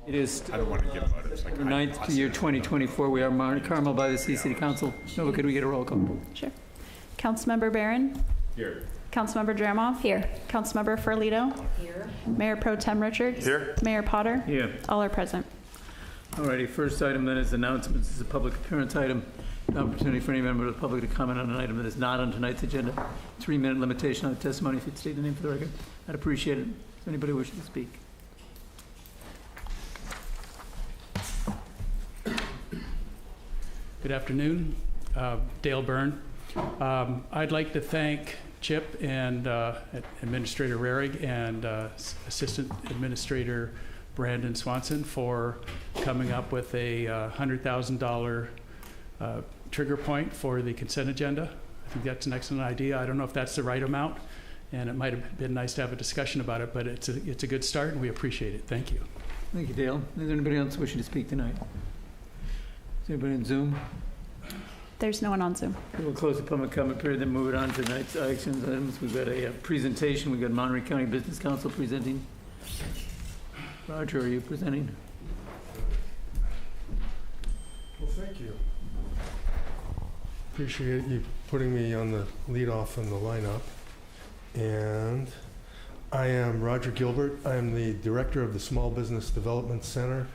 It is I don't want to give motives. Like, the 9th year 2024. We are Carmel-by-the-Sea City Council. Nova, could we get a roll call? Sure. Councilmember Barron? Here. Councilmember Dramoff? Here. Councilmember Ferlito? Here. Mayor Pro Tem Richards? Here. Mayor Potter? Here. All are present. Alrighty, first item then is announcements. This is a public appearance item. An opportunity for any member of the public to comment on an item that is not on tonight's agenda. 3-minute limitation on the testimony. If you'd state the name for the record, I'd appreciate it. If anybody wishes to speak. Good afternoon, Dale Byrne. I'd like to thank Chip and Administrator Rarig and Assistant Administrator Brandon Swanson for coming up with a $100,000 trigger point for the consent agenda. I think that's an excellent idea. I don't know if that's the right amount, and it might have been nice to have a discussion about it, but it's a good start, and we appreciate it. Thank you. Thank you, Dale. Is there anybody else wishing to speak tonight? Is anybody on Zoom? There's no one on Zoom. We'll close the public comment period, then move it on to tonight's action items. We've got a presentation. We've got Monterey County Business Council presenting. Roger, are you presenting? Well, thank you. Appreciate you putting me on the lead off in the lineup. And I am Roger Gilbert. I am the director of the Small Business Development Center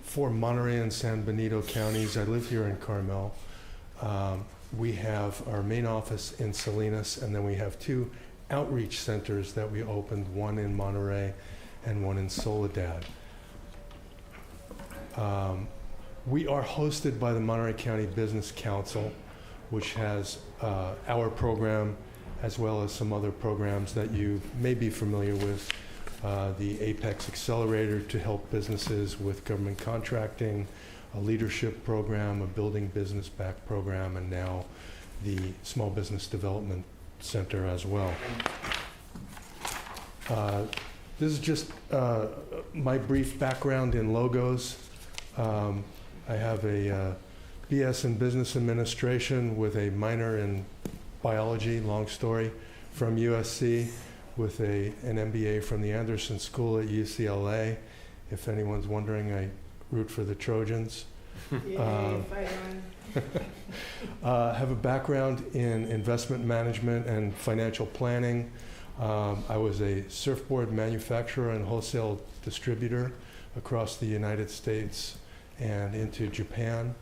for Monterey and San Benito counties. I live here in Carmel. We have our main office in Salinas, and then we have 2 outreach centers that we opened, one in Monterey and one in Soledad. We are hosted by the Monterey County Business Council, which has our program as well as some other programs that you may be familiar with. The Apex Accelerator to help businesses with government contracting, a leadership program, a building business back program, and now the Small Business Development Center as well. This is just my brief background in logos. I have a BS in Business Administration with a minor in biology, long story, from USC, with an MBA from the Anderson School at UCLA. If anyone's wondering, I root for the Trojans. Have a background in investment management and financial planning. I was a surfboard manufacturer and wholesale distributor across the United States and into Japan.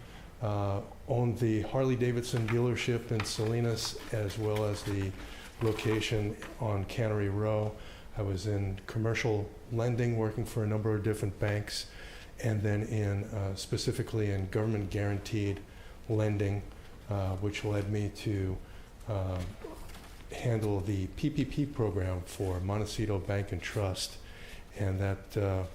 Owned the Harley-Davidson dealership in Salinas, as well as the location on Cannery Row. I was in commercial lending, working for a number of different banks, and then specifically in government guaranteed lending, which led me to handle the PPP program for Montecito Bank and Trust. And that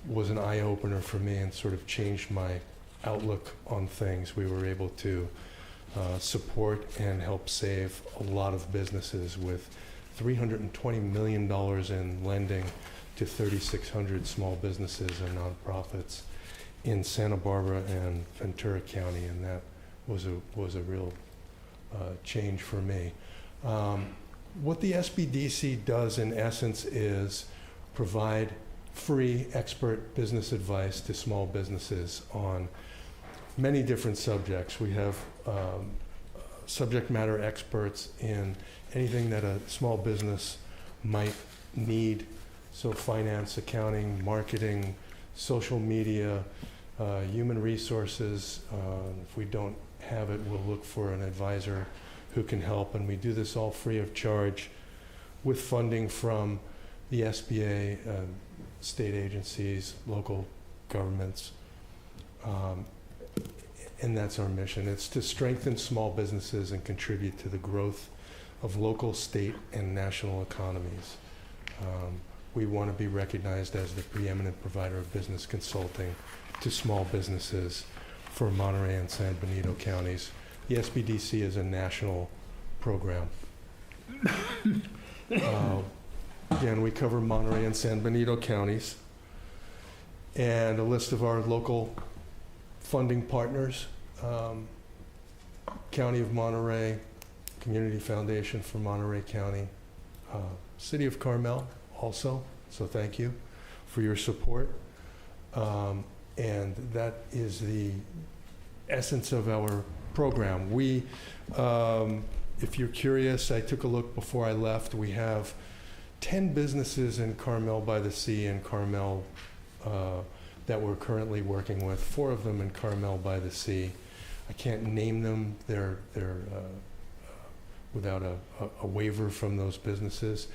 was an eye-opener for me and sort of changed my outlook on things. We were able to support and help save a lot of businesses with $320 million in lending to 3,600 small businesses and nonprofits in Santa Barbara and Ventura County, and that was a real change for me. What the SBDC does in essence is provide free expert business advice to small businesses on many different subjects. We have subject matter experts in anything that a small business might need. So finance, accounting, marketing, social media, human resources. If we don't have it, we'll look for an advisor who can help. And we do this all free of charge with funding from the SBA, state agencies, local governments. And that's our mission. It's to strengthen small businesses and contribute to the growth of local, state, and national economies. We want to be recognized as the preeminent provider of business consulting to small businesses for Monterey and San Benito counties. The SBDC is a national program. Again, we cover Monterey and San Benito counties. And a list of our local funding partners: County of Monterey, Community Foundation for Monterey County, City of Carmel also, so thank you for your support. And that is the essence of our program. We, if you're curious, I took a look before I left. We have 10 businesses in Carmel-by-the-Sea and Carmel that we're currently working with, 4 of them in Carmel-by-the-Sea. I can't name them. They're without a waiver from those businesses.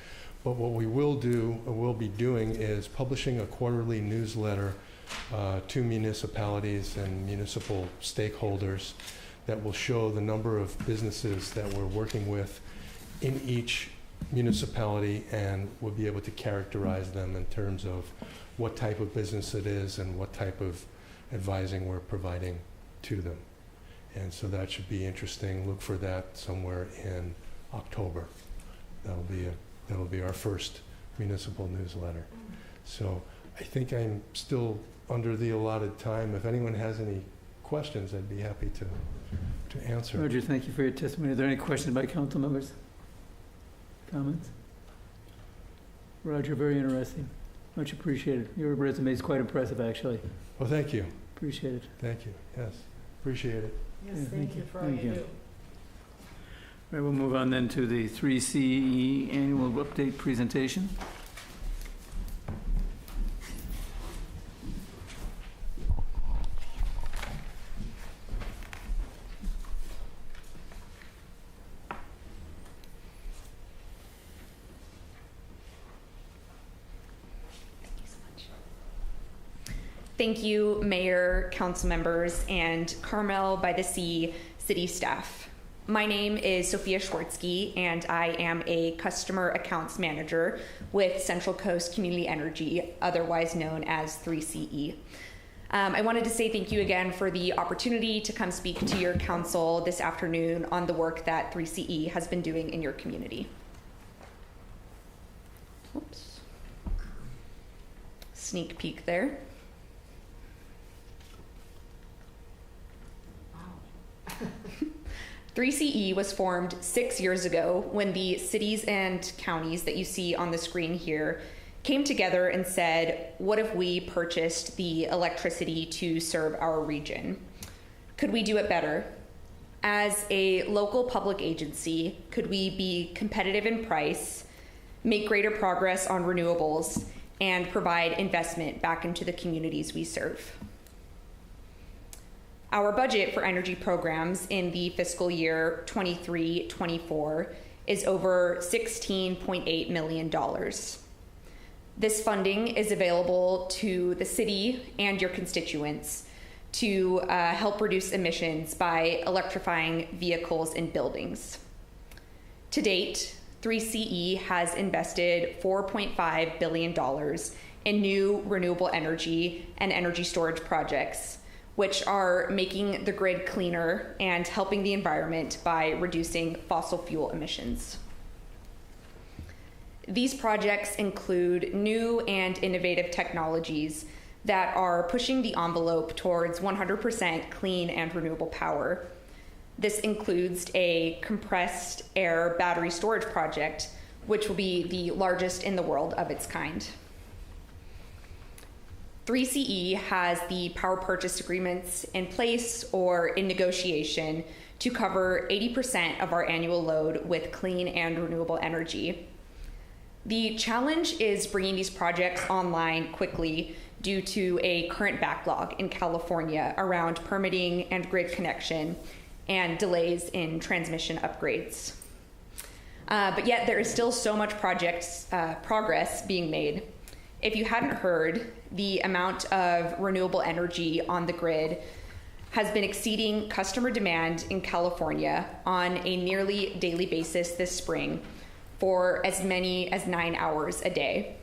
But what we will do, or will be doing, is publishing a quarterly newsletter to municipalities and municipal stakeholders that will show the number of businesses that we're working with in each municipality, and we'll be able to characterize them in terms of what type of business it is and what type of advising we're providing to them. And so that should be interesting. Look for that somewhere in October. That'll be our first municipal newsletter. So I think I'm still under the allotted time. If anyone has any questions, I'd be happy to answer. Roger, thank you for your testimony. Are there any questions by council members? Comments? Roger, very interesting. Much appreciated. Your resume is quite impressive, actually. Well, thank you. Appreciate it. Thank you. Yes, appreciate it. Yeah, Yes, thank you for all Thank you you. do. All right, we'll move on then to the 3CE annual update presentation. Thank you, Mayor, council members, and Carmel-by-the-Sea city staff. My name is Sophia Schwartzky, and I am a customer accounts manager with Central Coast Community Energy, otherwise known as 3CE. I wanted to say thank you again for the opportunity to come speak to your council this afternoon on the work that 3CE has been doing in your community. Oops. Sneak peek there. 3CE was formed 6 years ago when the cities and counties that you see on the screen here came together and said, what if we purchased the electricity to serve our region? Could we do it better? As a local public agency, could we be competitive in price, make greater progress on renewables, and provide investment back into the communities we serve? Our budget for energy programs in the fiscal year 23-24 is over $16.8 million. This funding is available to the city and your constituents to help reduce emissions by electrifying vehicles and buildings. To date, 3CE has invested $4.5 billion in new renewable energy and energy storage projects, which are making the grid cleaner and helping the environment by reducing fossil fuel emissions. These projects include new and innovative technologies that are pushing the envelope towards 100% clean and renewable power. This includes a compressed air battery storage project, which will be the largest in the world of its kind. 3CE has the power purchase agreements in place or in negotiation to cover 80% of our annual load with clean and renewable energy. The challenge is bringing these projects online quickly due to a current backlog in California around permitting and grid connection and delays in transmission upgrades. But yet there is still so much progress being made. If you hadn't heard, the amount of renewable energy on the grid has been exceeding customer demand in California on a nearly daily basis this spring for as many as 9 hours a day.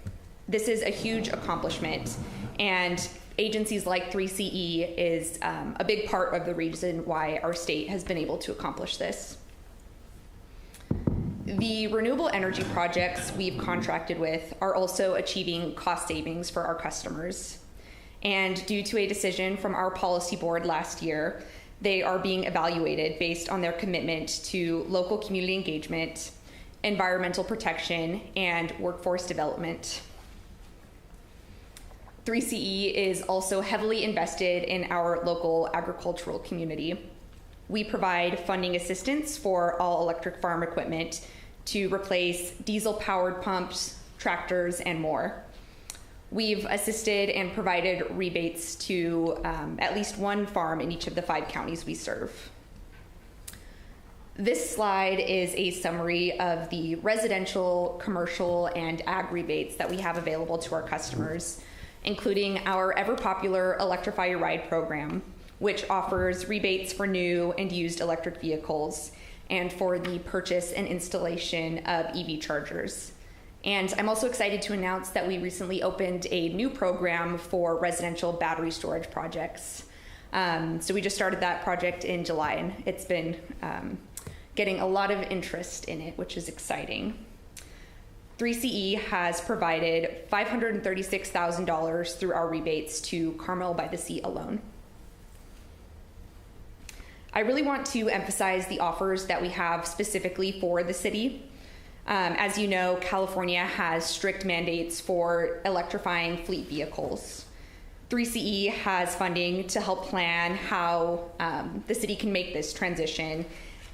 This is a huge accomplishment, and agencies like 3CE is a big part of the reason why our state has been able to accomplish this. The renewable energy projects we've contracted with are also achieving cost savings for our customers. And due to a decision from our policy board last year, they are being evaluated based on their commitment to local community engagement, environmental protection, and workforce development. 3CE is also heavily invested in our local agricultural community. We provide funding assistance for all electric farm equipment to replace diesel-powered pumps, tractors, and more. We've assisted and provided rebates to at least one farm in each of the 5 counties we serve. This slide is a summary of the residential, commercial, and ag rebates that we have available to our customers, including our ever-popular Electrify Your Ride program, which offers rebates for new and used electric vehicles and for the purchase and installation of EV chargers. And I'm also excited to announce that we recently opened a new program for residential battery storage projects. So we just started that project in July, and it's been getting a lot of interest in it, which is exciting. 3CE has provided $536,000 through our rebates to Carmel-by-the-Sea alone. I really want to emphasize the offers that we have specifically for the city. As you know, California has strict mandates for electrifying fleet vehicles. 3CE has funding to help plan how the city can make this transition,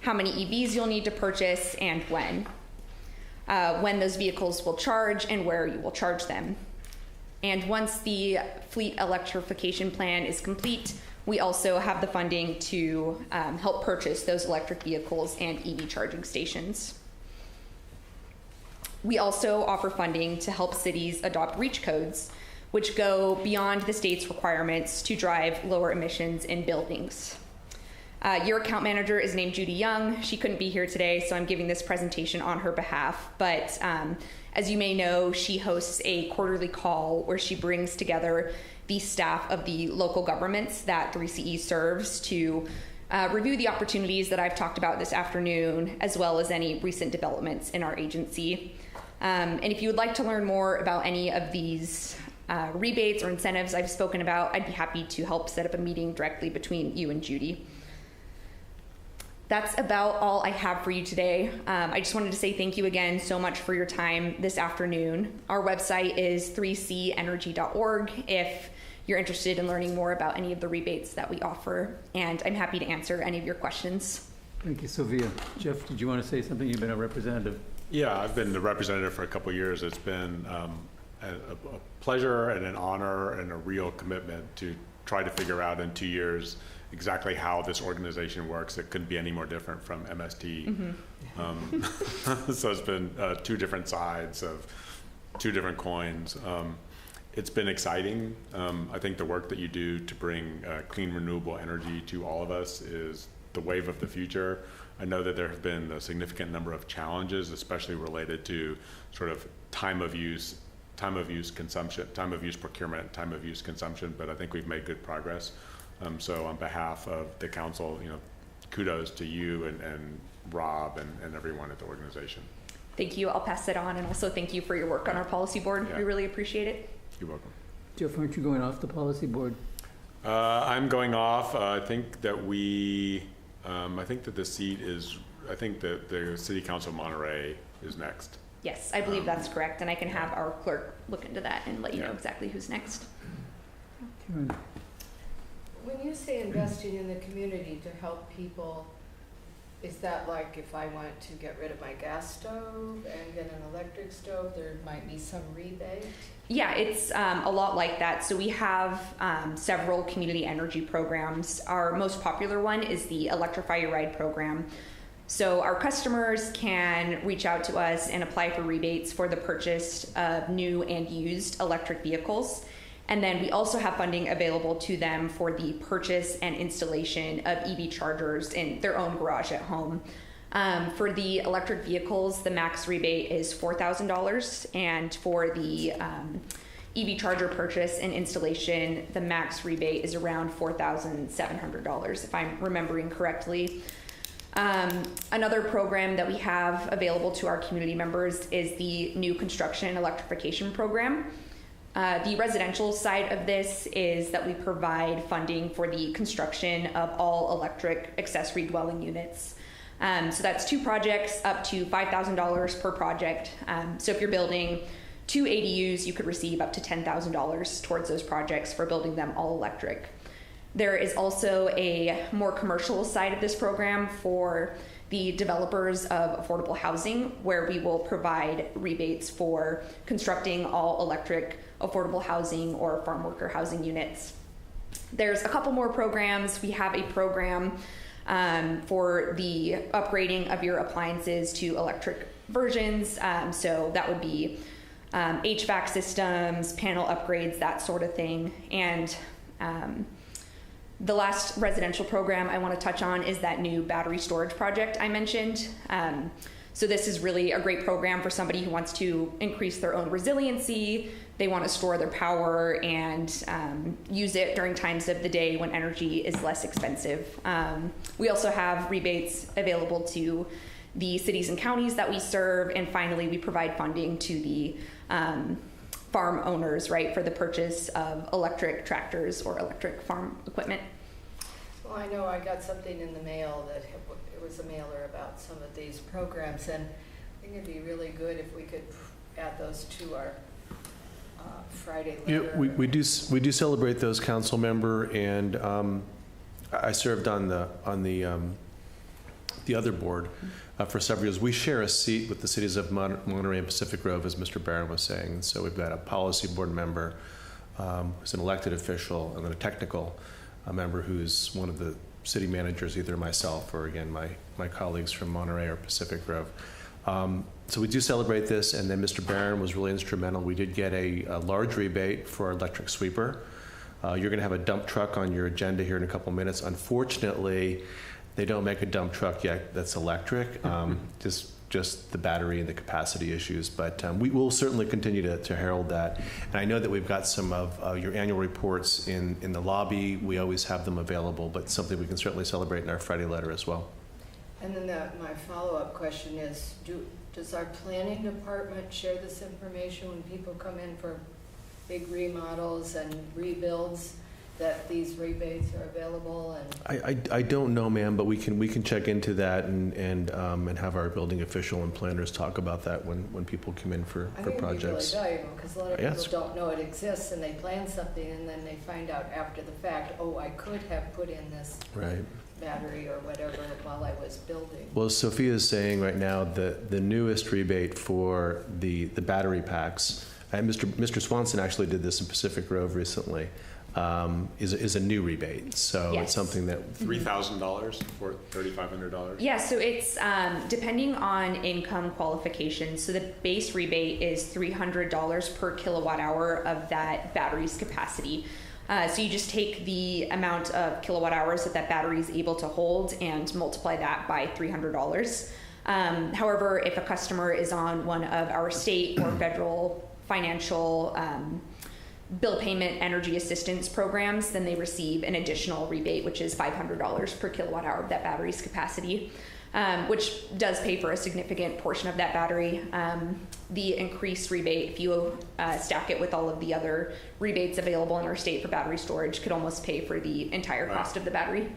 how many EVs you'll need to purchase, and when those vehicles will charge and where you will charge them. And once the fleet electrification plan is complete, we also have the funding to help purchase those electric vehicles and EV charging stations. We also offer funding to help cities adopt REACH codes, which go beyond the state's requirements to drive lower emissions in buildings. Your account manager is named Judy Young. She couldn't be here today, so I'm giving this presentation on her behalf. But as you may know, she hosts a quarterly call where she brings together the staff of the local governments that 3CE serves to review the opportunities that I've talked about this afternoon, as well as any recent developments in our agency. And if you would like to learn more about any of these rebates or incentives I've spoken about, I'd be happy to help set up a meeting directly between you and Judy. That's about all I have for you today. I just wanted to say thank you again so much for your time this afternoon. Our website is 3cenergy.org if you're interested in learning more about any of the rebates that we offer, and I'm happy to answer any of your questions. Thank you, Sylvia. Jeff, did you want to say something? You've been a representative. Yeah, I've been the representative for a couple of years. It's been a pleasure and an honor and a real commitment to try to figure out in 2 years exactly how this organization works. It couldn't be any more different from MST. Mm-hmm. So it's been 2 different sides of 2 different coins. It's been exciting. I think the work that you do to bring clean, renewable energy to all of us is the wave of the future. I know that there have been a significant number of challenges, especially related to sort of time of use consumption, time of use procurement, time of use consumption, but I think we've made good progress. So on behalf of the council, kudos to you and Rob and everyone at the organization. Thank you. I'll pass it on, and also thank you for your work on our policy board. Yeah. We really appreciate it. You're welcome. Jeff, aren't you going off the policy board? I'm going off. I think that the seat is, I think that the City Council of Monterey is next. Yes, I believe that's correct, and I can have our clerk look into that and let you know exactly who's next. Karen. When you say investing in the community to help people, is that like if I want to get rid of my gas stove and get an electric stove, there might be some rebate? Yeah, it's a lot like that. So we have several community energy programs. Our most popular one is the Electrify Your Ride program. So our customers can reach out to us and apply for rebates for the purchase of new and used electric vehicles. And then we also have funding available to them for the purchase and installation of EV chargers in their own garage at home. For the electric vehicles, the max rebate is $4,000, and for the EV charger purchase and installation, the max rebate is around $4,700, if I'm remembering correctly. Another program that we have available to our community members is the new construction electrification program. The residential side of this is that we provide funding for the construction of all electric accessory dwelling units. So that's 2 projects up to $5,000 per project. So if you're building 2 ADUs, you could receive up to $10,000 towards those projects for building them all electric. There is also a more commercial side of this program for the developers of affordable housing, where we will provide rebates for constructing all electric affordable housing or farm worker housing units. There's a couple more programs. We have a program for the upgrading of your appliances to electric versions. So that would be HVAC systems, panel upgrades, that sort of thing. And the last residential program I want to touch on is that new battery storage project I mentioned. So this is really a great program for somebody who wants to increase their own resiliency. They want to store their power and use it during times of the day when energy is less expensive. We also have rebates available to the cities and counties that we serve. And finally, we provide funding to the farm owners, right, for the purchase of electric tractors or electric farm equipment. Well, I know I got something in the mail that it was a mailer about some of these programs, and I think it'd be really good if we could add those to our Friday letter. Yeah, we do celebrate those, council member, and I served on the other board for several years. We share a seat with the cities of Monterey and Pacific Grove, as Mr. Barron was saying. And so we've got a policy board member who's an elected official, and then a technical member who's one of the city managers, either myself or, again, my colleagues from Monterey or Pacific Grove. So we do celebrate this, and then Mr. Barron was really instrumental. We did get a large rebate for our electric sweeper. You're going to have a dump truck on your agenda here in a couple minutes. Unfortunately, they don't make a dump truck yet that's electric, just the battery and the capacity issues. But we will certainly continue to herald that. And I know that we've got some of your annual reports in the lobby. We always have them available, but something we can certainly celebrate in our Friday letter as well. And then my follow-up question is, does our planning department share this information when people come in for big remodels and rebuilds, that these rebates are available? And I don't know, ma'am, but we can check into that and have our building official and planners talk about that when people come in for projects. I think it'd be really valuable, because a lot of people don't know it exists, and they plan something and then they find out after the fact, oh, I could have put in this battery or whatever while I was building. Well, Sophia is saying right now that the newest rebate for the battery packs, and Mr. Swanson actually did this in Pacific Grove recently, is a new rebate. So Yes. it's something that $3,000 for $3,500. Yeah, so it's depending on income qualifications. So the base rebate is $300 per kilowatt hour of that battery's capacity. So you just take the amount of kilowatt hours that battery is able to hold and multiply that by $300. However, if a customer is on one of our state or federal financial bill payment energy assistance programs, then they receive an additional rebate, which is $500 per kilowatt hour of that battery's capacity, which does pay for a significant portion of that battery. The increased rebate, if you stack it with all of the other rebates available in our state for battery storage, could almost pay for the entire cost of the battery.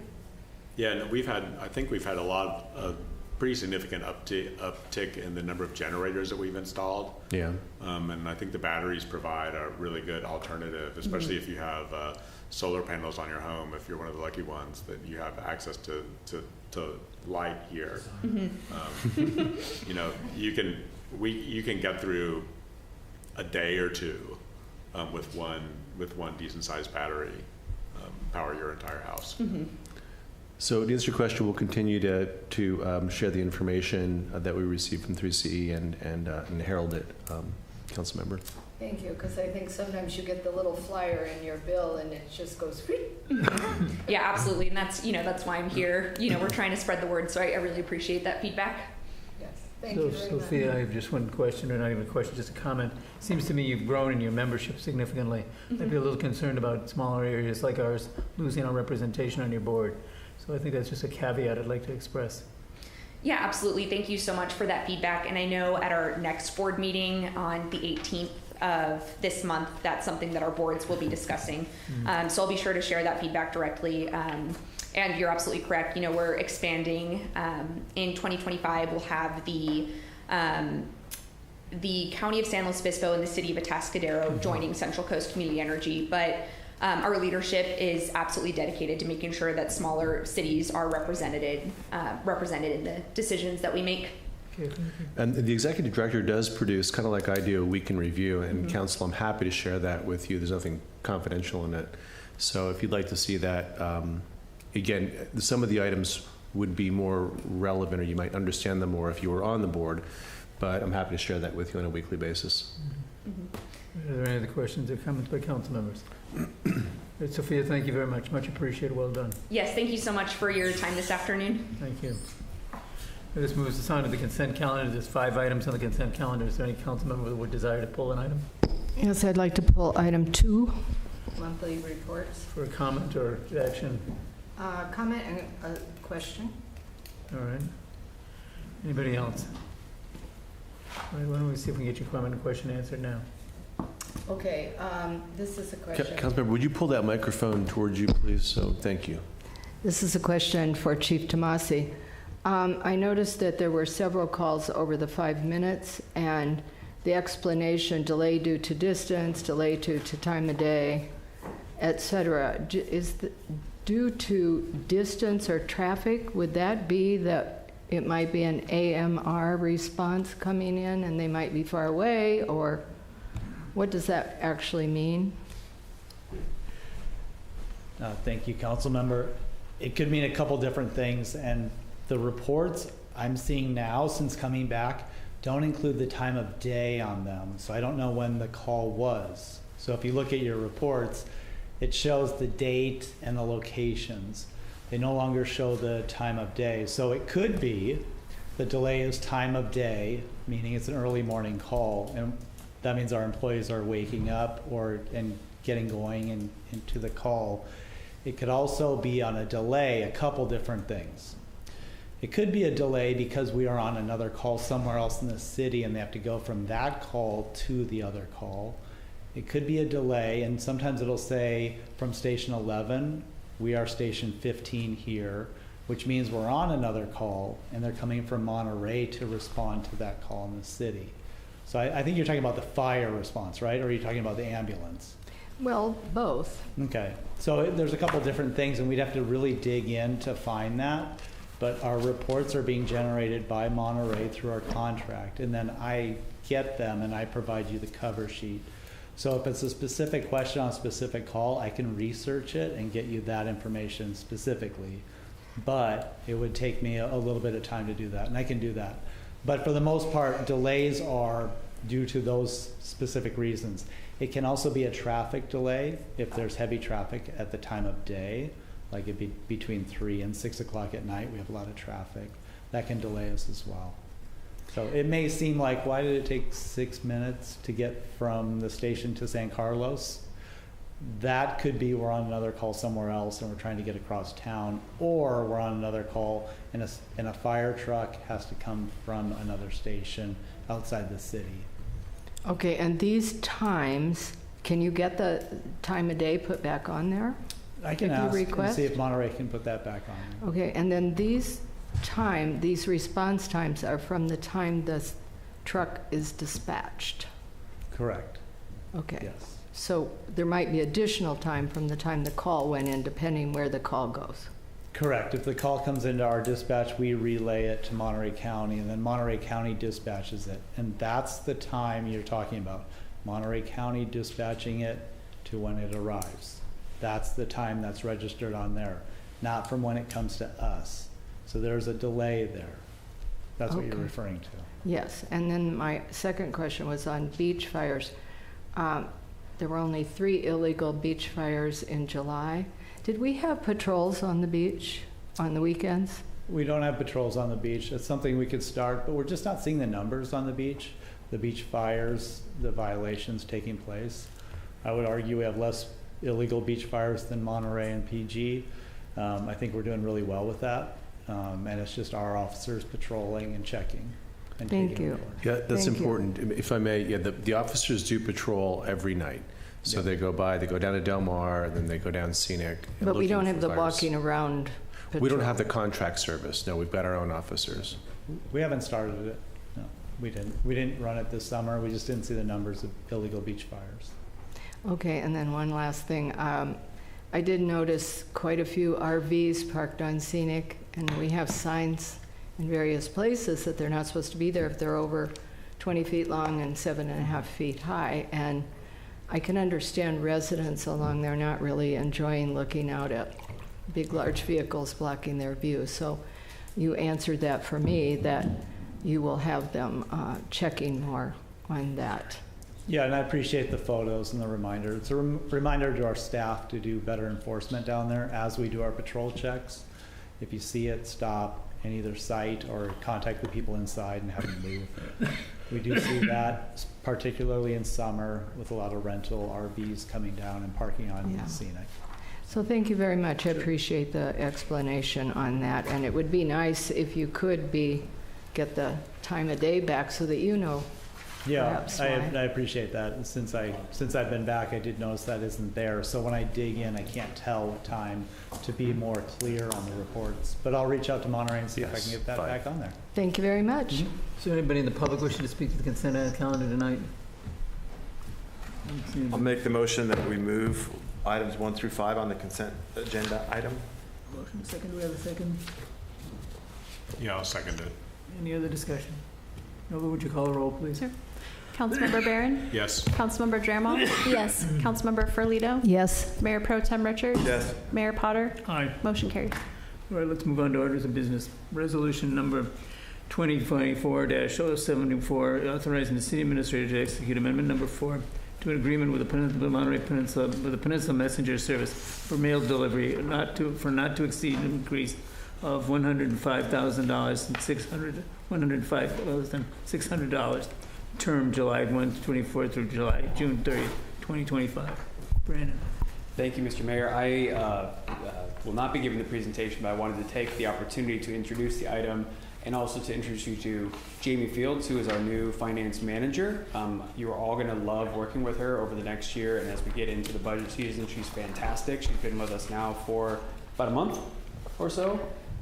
Yeah, and I think we've had a lot of pretty significant uptick in the number of generators that we've installed. Yeah. And I think the batteries provide a really good alternative, especially if you have solar panels on your home. If you're one of the lucky ones that you have access to light here, you know, you can get through a day or two with one decent sized battery, power your entire house. So to answer your question, we'll continue to share the information that we receive from 3CE and herald it, council member. Thank you, because I think sometimes you get the little flyer in your bill and it just goes free. Yeah, absolutely, and that's why I'm here. We're trying to spread the word, so I really appreciate that feedback. Yes, thank you very much. Sophia, I have just one question, or not even a question, just a comment. Seems to me you've grown in your membership significantly. I'd be a little concerned about smaller areas like ours losing our representation on your board. So I think that's just a caveat I'd like to express. Yeah, absolutely. Thank you so much for that feedback. And I know at our next board meeting on the 18th of this month, that's something that our boards will be discussing. So I'll be sure to share that feedback directly. And you're absolutely correct. We're expanding. In 2025, we'll have the County of San Luis Obispo and the City of Atascadero joining Central Coast Community Energy, but our leadership is absolutely dedicated to making sure that smaller cities are represented in the decisions that we make. Okay, thank you. And the executive director does produce, kind of like I do, a week in review. And council, I'm happy to share that with you. There's nothing confidential in it. So if you'd like to see that, again, some of the items would be more relevant, or you might understand them more if you were on the board. But I'm happy to share that with you on a weekly basis. Are there any other questions or comments by council members? Right, Sophia, thank you very much. Much appreciated. Well done. Yes, thank you so much for your time this afternoon. Thank you. This moves us on to the consent calendar. There's 5 items on the consent calendar. Is there any council member that would desire to pull an item Yes, I'd like to pull item 2. Monthly reports. for a comment or action? Comment and a question. All right. Anybody else? All right, why don't we see if we can get your comment and question answered now? Okay, this is a question. Councilmember, would you pull that microphone towards you, please? So, thank you. This is a question for Chief Tomasi. I noticed that there were several calls over the 5 minutes, and the explanation, delay due to distance, delay due to time of day, et cetera. Is due to distance or traffic, would that be that it might be an AMR response coming in and they might be far away, or what does that actually mean? Thank you, council member. It could mean a couple different things, and the reports I'm seeing now since coming back don't include the time of day on them, so I don't know when the call was. So if you look at your reports, it shows the date and the locations. They no longer show the time of day. So it could be the delay is time of day, meaning it's an early morning call, and that means our employees are waking up and getting going into the call. It could also be on a delay, a couple different things. It could be a delay because we are on another call somewhere else in the city and they have to go from that call to the other call. It could be a delay, and sometimes it'll say from station 11, we are station 15 here, which means we're on another call and they're coming from Monterey to respond to that call in the city. So I think you're talking about the fire response, right? Or are you talking about the ambulance? Well, both. Okay, so there's a couple different things, and we'd have to really dig in to find that. But our reports are being generated by Monterey through our contract, and then I get them and I provide you the cover sheet. So if it's a specific question on a specific call, I can research it and get you that information specifically. But it would take me a little bit of time to do that, and I can do that. But for the most part, delays are due to those specific reasons. It can also be a traffic delay if there's heavy traffic at the time of day, like it'd be between 3 and 6 o'clock at night, we have a lot of traffic. That can delay us as well. So it may seem like, why did it take 6 minutes to get from the station to San Carlos? That could be we're on another call somewhere else and we're trying to get across town, or we're on another call and a fire truck has to come from another station outside the city. Okay, and these times, can you get the time of day put back on there? I can If you ask and request? see if Monterey can put that back on. Okay, and then these response times are from the time the truck is dispatched? Correct. Okay. Yes. So there might be additional time from the time the call went in, depending where the call goes. Correct. If the call comes into our dispatch, we relay it to Monterey County, and then Monterey County dispatches it. And that's the time you're talking about. Monterey County dispatching it to when it arrives. That's the time that's registered on there, not from when it comes to us. So there's a delay there. That's what you're Okay. referring to. Yes, and then my second question was on beach fires. There were only 3 illegal beach fires in July. Did we have patrols on the beach on the weekends? We don't have patrols on the beach. It's something we could start, but we're just not seeing the numbers on the beach fires, the violations taking place. I would argue we have less illegal beach fires than Monterey and PG. I think we're doing really well with that. And it's just our officers patrolling and checking. And Thank taking you. reports. Yeah, that's Thank you. important. If I may, yeah, the officers do patrol every night. So they go down to Del Mar, and then they go down Scenic. and But we looking don't for have the fires. walking around patrol. We don't have the contract service. No, we've got our own officers. We haven't started it. No. We didn't run it this summer. We just didn't see the numbers of illegal beach fires. Okay, and then one last thing. I did notice quite a few RVs parked on Scenic, and we have signs in various places that they're not supposed to be there if they're over 20 feet long and 7.5 feet high. And I can understand residents along there not really enjoying looking out at big, large vehicles blocking their view. So you answered that for me, that you will have them checking more on that. Yeah, and I appreciate the photos and the reminder. It's a reminder to our staff to do better enforcement down there as we do our patrol checks. If you see it, stop and either cite or contact the people inside and have them move. We do see that, particularly in summer, with a lot of rental RVs coming down and parking on Scenic. So thank you very much. I appreciate the explanation on that. And it would be nice if you could get the time of day back so that you know. Yeah, I appreciate that. And since I've been back, I did notice that isn't there. So when I dig in, I can't tell what time to be more clear on the reports. But I'll reach out to Monterey and see if I can get that back on there. Thank you very much. Is there anybody in the public wishing to speak to the consent calendar tonight? I'll make the motion that we move items 1 through 5 on the consent agenda item. Motion second. Do we have a second? Yeah, I'll second it. Any other discussion? Nova, would you call a roll, please? Sure. Councilmember Barron? Yes. Councilmember Dramoff? Yes. Councilmember Ferlito? Yes. Mayor Pro Tem Richards? Yes. Mayor Potter? Aye. Motion carried. All right, let's move on to orders of business. Resolution number 2024-074, authorizing the city administrator to execute amendment number 4 to an agreement with the Monterey Peninsula, with the Peninsula Messenger Service for mail delivery, not to exceed an increase of $105,000 and $105,600, term July 1, 24 through June 30, 2025. Brandon. Thank you, Mr. Mayor. I will not be giving the presentation, but I wanted to take the opportunity to introduce the item and also to introduce you to Jamie Fields, who is our new finance manager. You are all going to love working with her over the next year, and as we get into the budget season, she's fantastic. She's been with us now for about a month or so,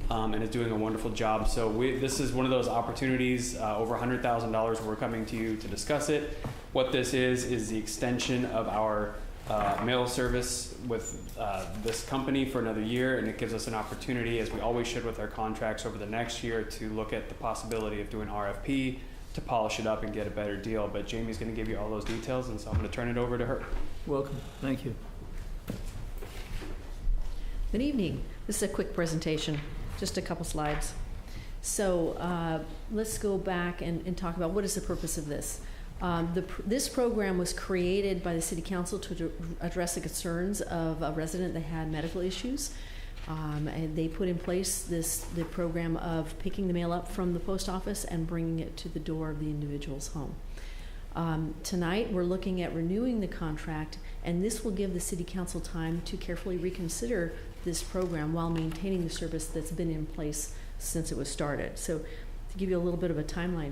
and is doing a wonderful job. So this is one of those opportunities, over $100,000. We're coming to you to discuss it. What this is the extension of our mail service with this company for another year, and it gives us an opportunity, as we always should with our contracts over the next year, to look at the possibility of doing RFP to polish it up and get a better deal. But Jamie's going to give you all those details, and so I'm going to turn it over to her. Welcome. Thank you. Good evening. This is a quick presentation, just a couple slides. So let's go back and talk about what is the purpose of this. This program was created by the City Council to address the concerns of a resident that had medical issues. And they put in place the program of picking the mail up from the post office and bringing it to the door of the individual's home. Tonight, we're looking at renewing the contract, and this will give the City Council time to carefully reconsider this program while maintaining the service that's been in place since it was started. So to give you a little bit of a timeline,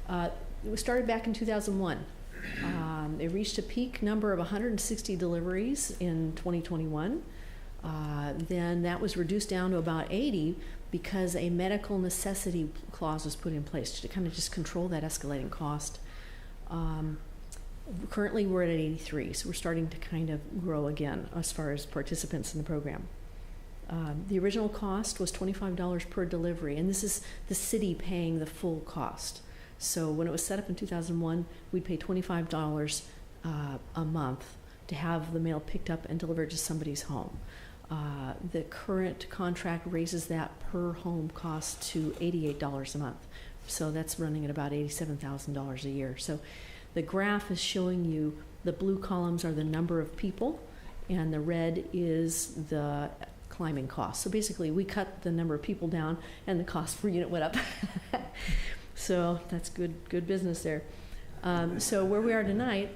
it was started back in 2001. It reached a peak number of 160 deliveries in 2021. Then that was reduced down to about 80 because a medical necessity clause was put in place to kind of just control that escalating cost. Currently we're at 83, so we're starting to kind of grow again as far as participants in the program. The original cost was $25 per delivery, and this is the city paying the full cost. So when it was set up in 2001, we'd pay $25 a month to have the mail picked up and delivered to somebody's home. The current contract raises that per home cost to $88 a month. So that's running at about $87,000 a year. So the graph is showing you the blue columns are the number of people, and the red is the climbing cost. So basically, we cut the number of people down, and the cost per unit went up. So that's good business there. So where we are tonight,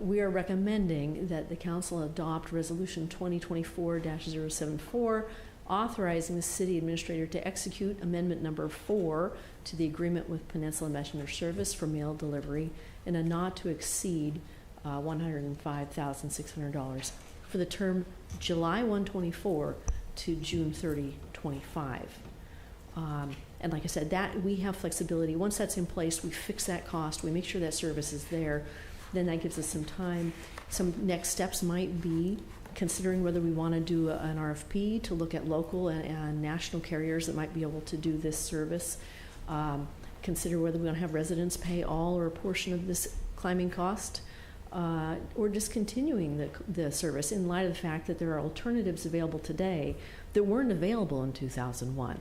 we are recommending that the council adopt Resolution 2024-074, authorizing the city administrator to execute amendment number 4 to the agreement with Peninsula Messenger Service for mail delivery in a not to exceed $105,600 for the term July 1, 24 to June 30, 25. And like I said, that we have flexibility. Once that's in place, we fix that cost, we make sure that service is there, then that gives us some time. Some next steps might be considering whether we want to do an RFP to look at local and national carriers that might be able to do this service. Consider whether we want to have residents pay all or a portion of this climbing cost, or discontinuing the service in light of the fact that there are alternatives available today that weren't available in 2001.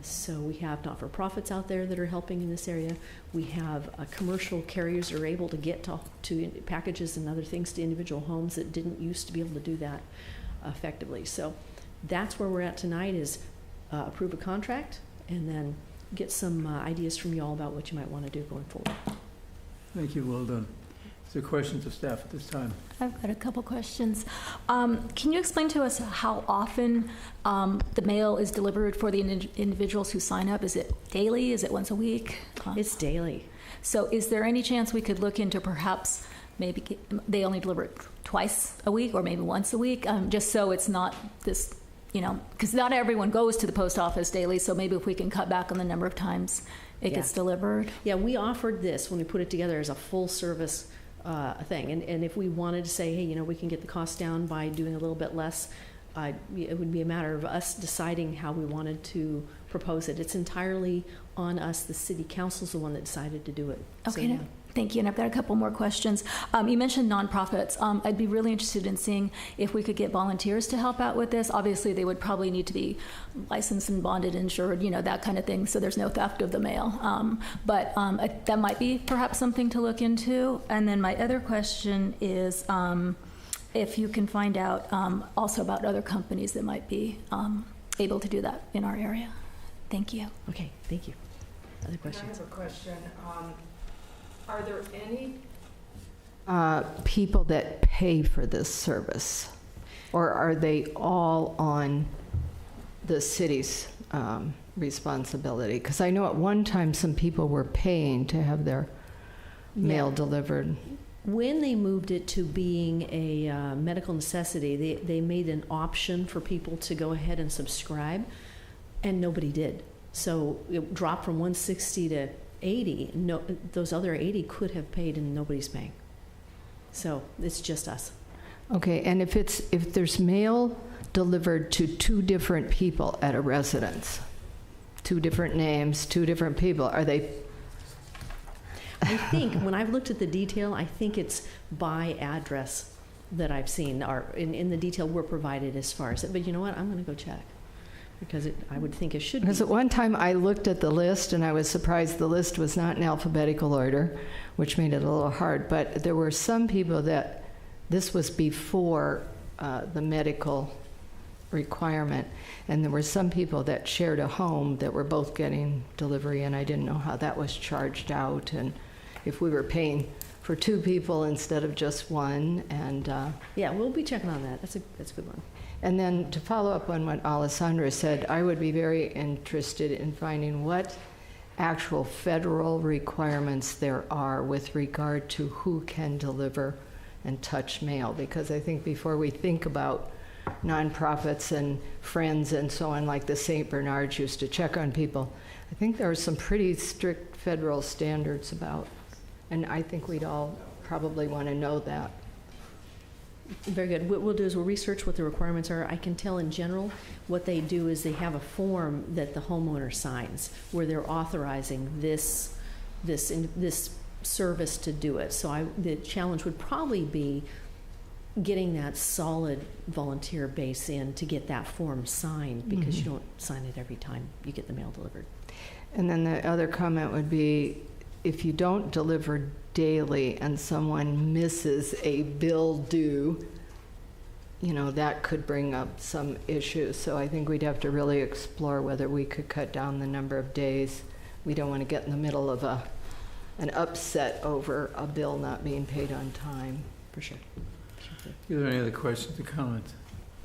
So we have not-for-profits out there that are helping in this area. We have commercial carriers that are able to get to packages and other things to individual homes that didn't used to be able to do that effectively. So that's where we're at tonight, is approve a contract and then get some ideas from you all about what you might want to do going forward. Thank you, well done. Is there questions of staff at this time? I've got a couple questions. Can you explain to us how often the mail is delivered for the individuals who sign up? Is it daily? Is it once a week? It's daily. So is there any chance we could look into perhaps maybe they only deliver it twice a week or maybe once a week, just so it's not this, because not everyone goes to the post office daily, so maybe if we can cut back on the number of times it gets delivered. Yeah, we offered this when we put it together as a full service thing. And if we wanted to say, hey, we can get the cost down by doing a little bit less, it would be a matter of us deciding how we wanted to propose it. It's entirely on us. The city council's the one that decided to do it. Okay, So, yeah. thank you. And I've got a couple more questions. You mentioned nonprofits. I'd be really interested in seeing if we could get volunteers to help out with this. Obviously, they would probably need to be licensed and bonded, insured, that kind of thing, so there's no theft of the mail. But that might be perhaps something to look into. And then my other question is if you can find out also about other companies that might be able to do that in our area. Thank you. Okay, thank you. Other questions? I have a question. Are there any people that pay for this service? Or are they all on the city's responsibility? Because I know at one time some people were paying to have their mail delivered. When they moved it to being a medical necessity, they made an option for people to go ahead and subscribe, and nobody did. So it dropped from 160 to 80. No, those other 80 could have paid, and nobody's paying. So it's just us. Okay, and if there's mail delivered to two different people at a residence, two different names, two different people, are they? I think when I've looked at the detail, I think it's by address that I've seen, or in the detail we're provided as far as it. But you know what? I'm going to go check, because I would think it should be. Because at one time I looked at the list and I was surprised the list was not in alphabetical order, which made it a little hard. But there were some people that this was before the medical requirement, and there were some people that shared a home that were both getting delivery, and I didn't know how that was charged out, and if we were paying for two people instead of just one. And yeah, we'll be checking on that. That's a good one. And then to follow up on what Alessandra said, I would be very interested in finding what actual federal requirements there are with regard to who can deliver and touch mail, because I think before we think about nonprofits and friends and so on, like the St. Bernards used to check on people, I think there are some pretty strict federal standards about, and I think we'd all probably want to know that. Very good. What we'll do is we'll research what the requirements are. I can tell in general what they do is they have a form that the homeowner signs where they're authorizing this service to do it. So the challenge would probably be getting that solid volunteer base in to get that form signed, because you don't sign it every time you get the mail delivered. And then the other comment would be, if you don't deliver daily and someone misses a bill due, that could bring up some issues. So I think we'd have to really explore whether we could cut down the number of days. We don't want to get in the middle of an upset over a bill not being paid on time. For sure. Are there any other questions or comments?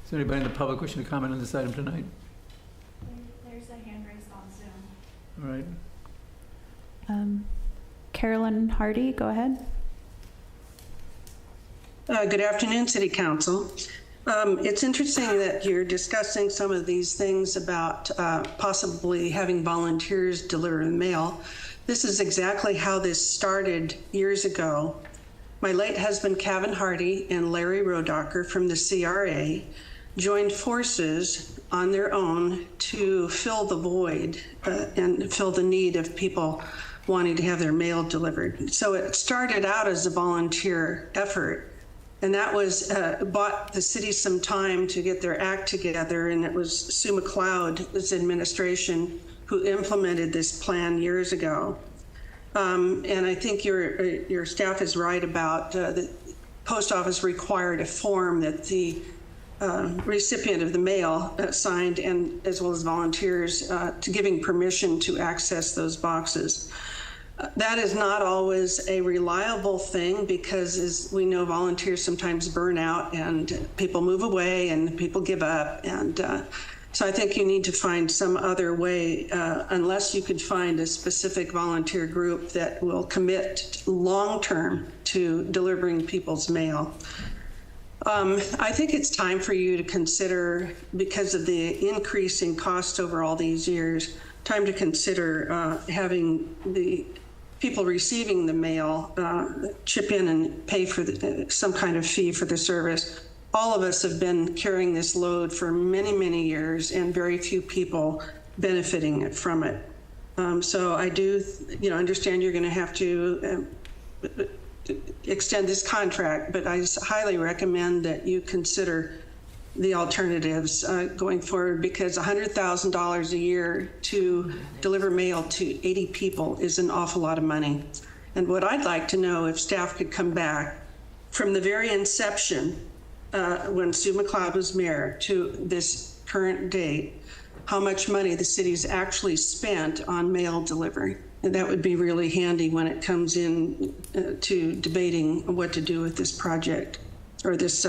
Is there anybody in the public wishing to comment on this item tonight? There's a hand raised on Zoom. All right. Carolyn Hardy, go ahead. Good afternoon, City Council. It's interesting that you're discussing some of these things about possibly having volunteers deliver the mail. This is exactly how this started years ago. My late husband, Kevin Hardy, and Larry Rodocker from the CRA joined forces on their own to fill the void and fill the need of people wanting to have their mail delivered. So it started out as a volunteer effort. And that was bought the city some time to get their act together, and it was Sue McLeod's administration who implemented this plan years ago. And I think your staff is right about the post office required a form that the recipient of the mail signed, and as well as volunteers to giving permission to access those boxes. That is not always a reliable thing because, as we know, volunteers sometimes burn out and people move away and people give up. And so I think you need to find some other way, unless you could find a specific volunteer group that will commit long-term to delivering people's mail. I think it's time for you to consider, because of the increase in cost over all these years, time to consider having the people receiving the mail chip in and pay for some kind of fee for the service. All of us have been carrying this load for many, many years, and very few people benefiting from it. So I do, understand you're going to have to extend this contract, but I highly recommend that you consider the alternatives going forward, because $100,000 a year to deliver mail to 80 people is an awful lot of money. And what I'd like to know, if staff could come back from the very inception, when Sue McLeod was mayor, to this current date, how much money the city's actually spent on mail delivery. And that would be really handy when it comes in to debating what to do with this project, or this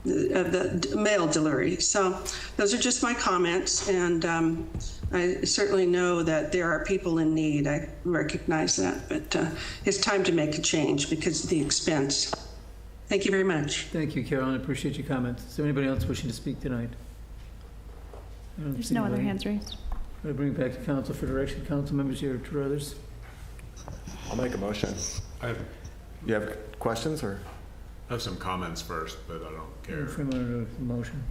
the mail delivery. So those are just my comments, and I certainly know that there are people in need. I recognize that, but it's time to make a change because of the expense. Thank you very much. Thank you, Carolyn. I appreciate your comments. Is there anybody else wishing to speak tonight? There's no other hands raised. I bring it back to council for direction. Council members here to others. I'll make a motion. You have questions, or? I have some comments first, but I don't care. Motion.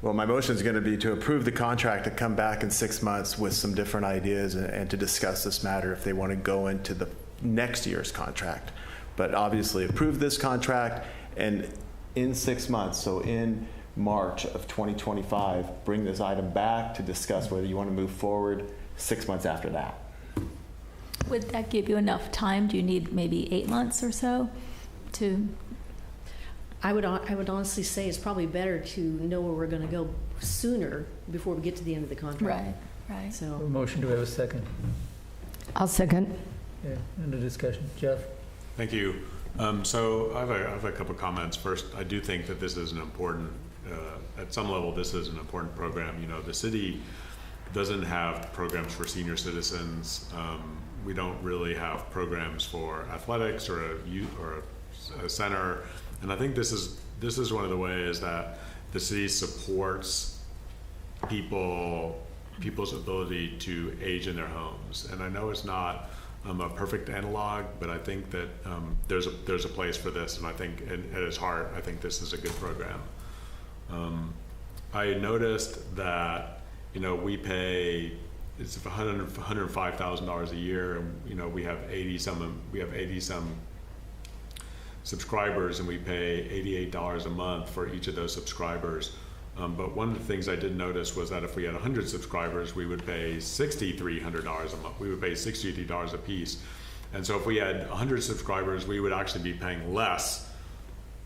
Well, my motion is going to be to approve the contract, to come back in 6 months with some different ideas and to discuss this matter if they want to go into the next year's contract. But obviously approve this contract, and in 6 months, so in March of 2025, bring this item back to discuss whether you want to move forward 6 months after that. Would that give you enough time? Do you need maybe 8 months or so to? I would honestly say it's probably better to know where we're going to go sooner before we get to the end of the contract. Right. So. Motion, do we have a second? I'll second. Yeah, under discussion. Jeff? Thank you. So I have a couple comments. First, I do think that this is an important, at some level, this is an important program. The city doesn't have programs for senior citizens. We don't really have programs for athletics or a center. And I think this is one of the ways that the city supports people's ability to age in their homes. And I know it's not a perfect analog, but I think that there's a place for this, and I think at its heart, I think this is a good program. I noticed that we pay it's $105,000 a year, and we have 80 some subscribers, and we pay $88 a month for each of those subscribers. But one of the things I did notice was that if we had 100 subscribers, we would pay $6,300 a month. We would pay $63 a piece. And so if we had 100 subscribers, we would actually be paying less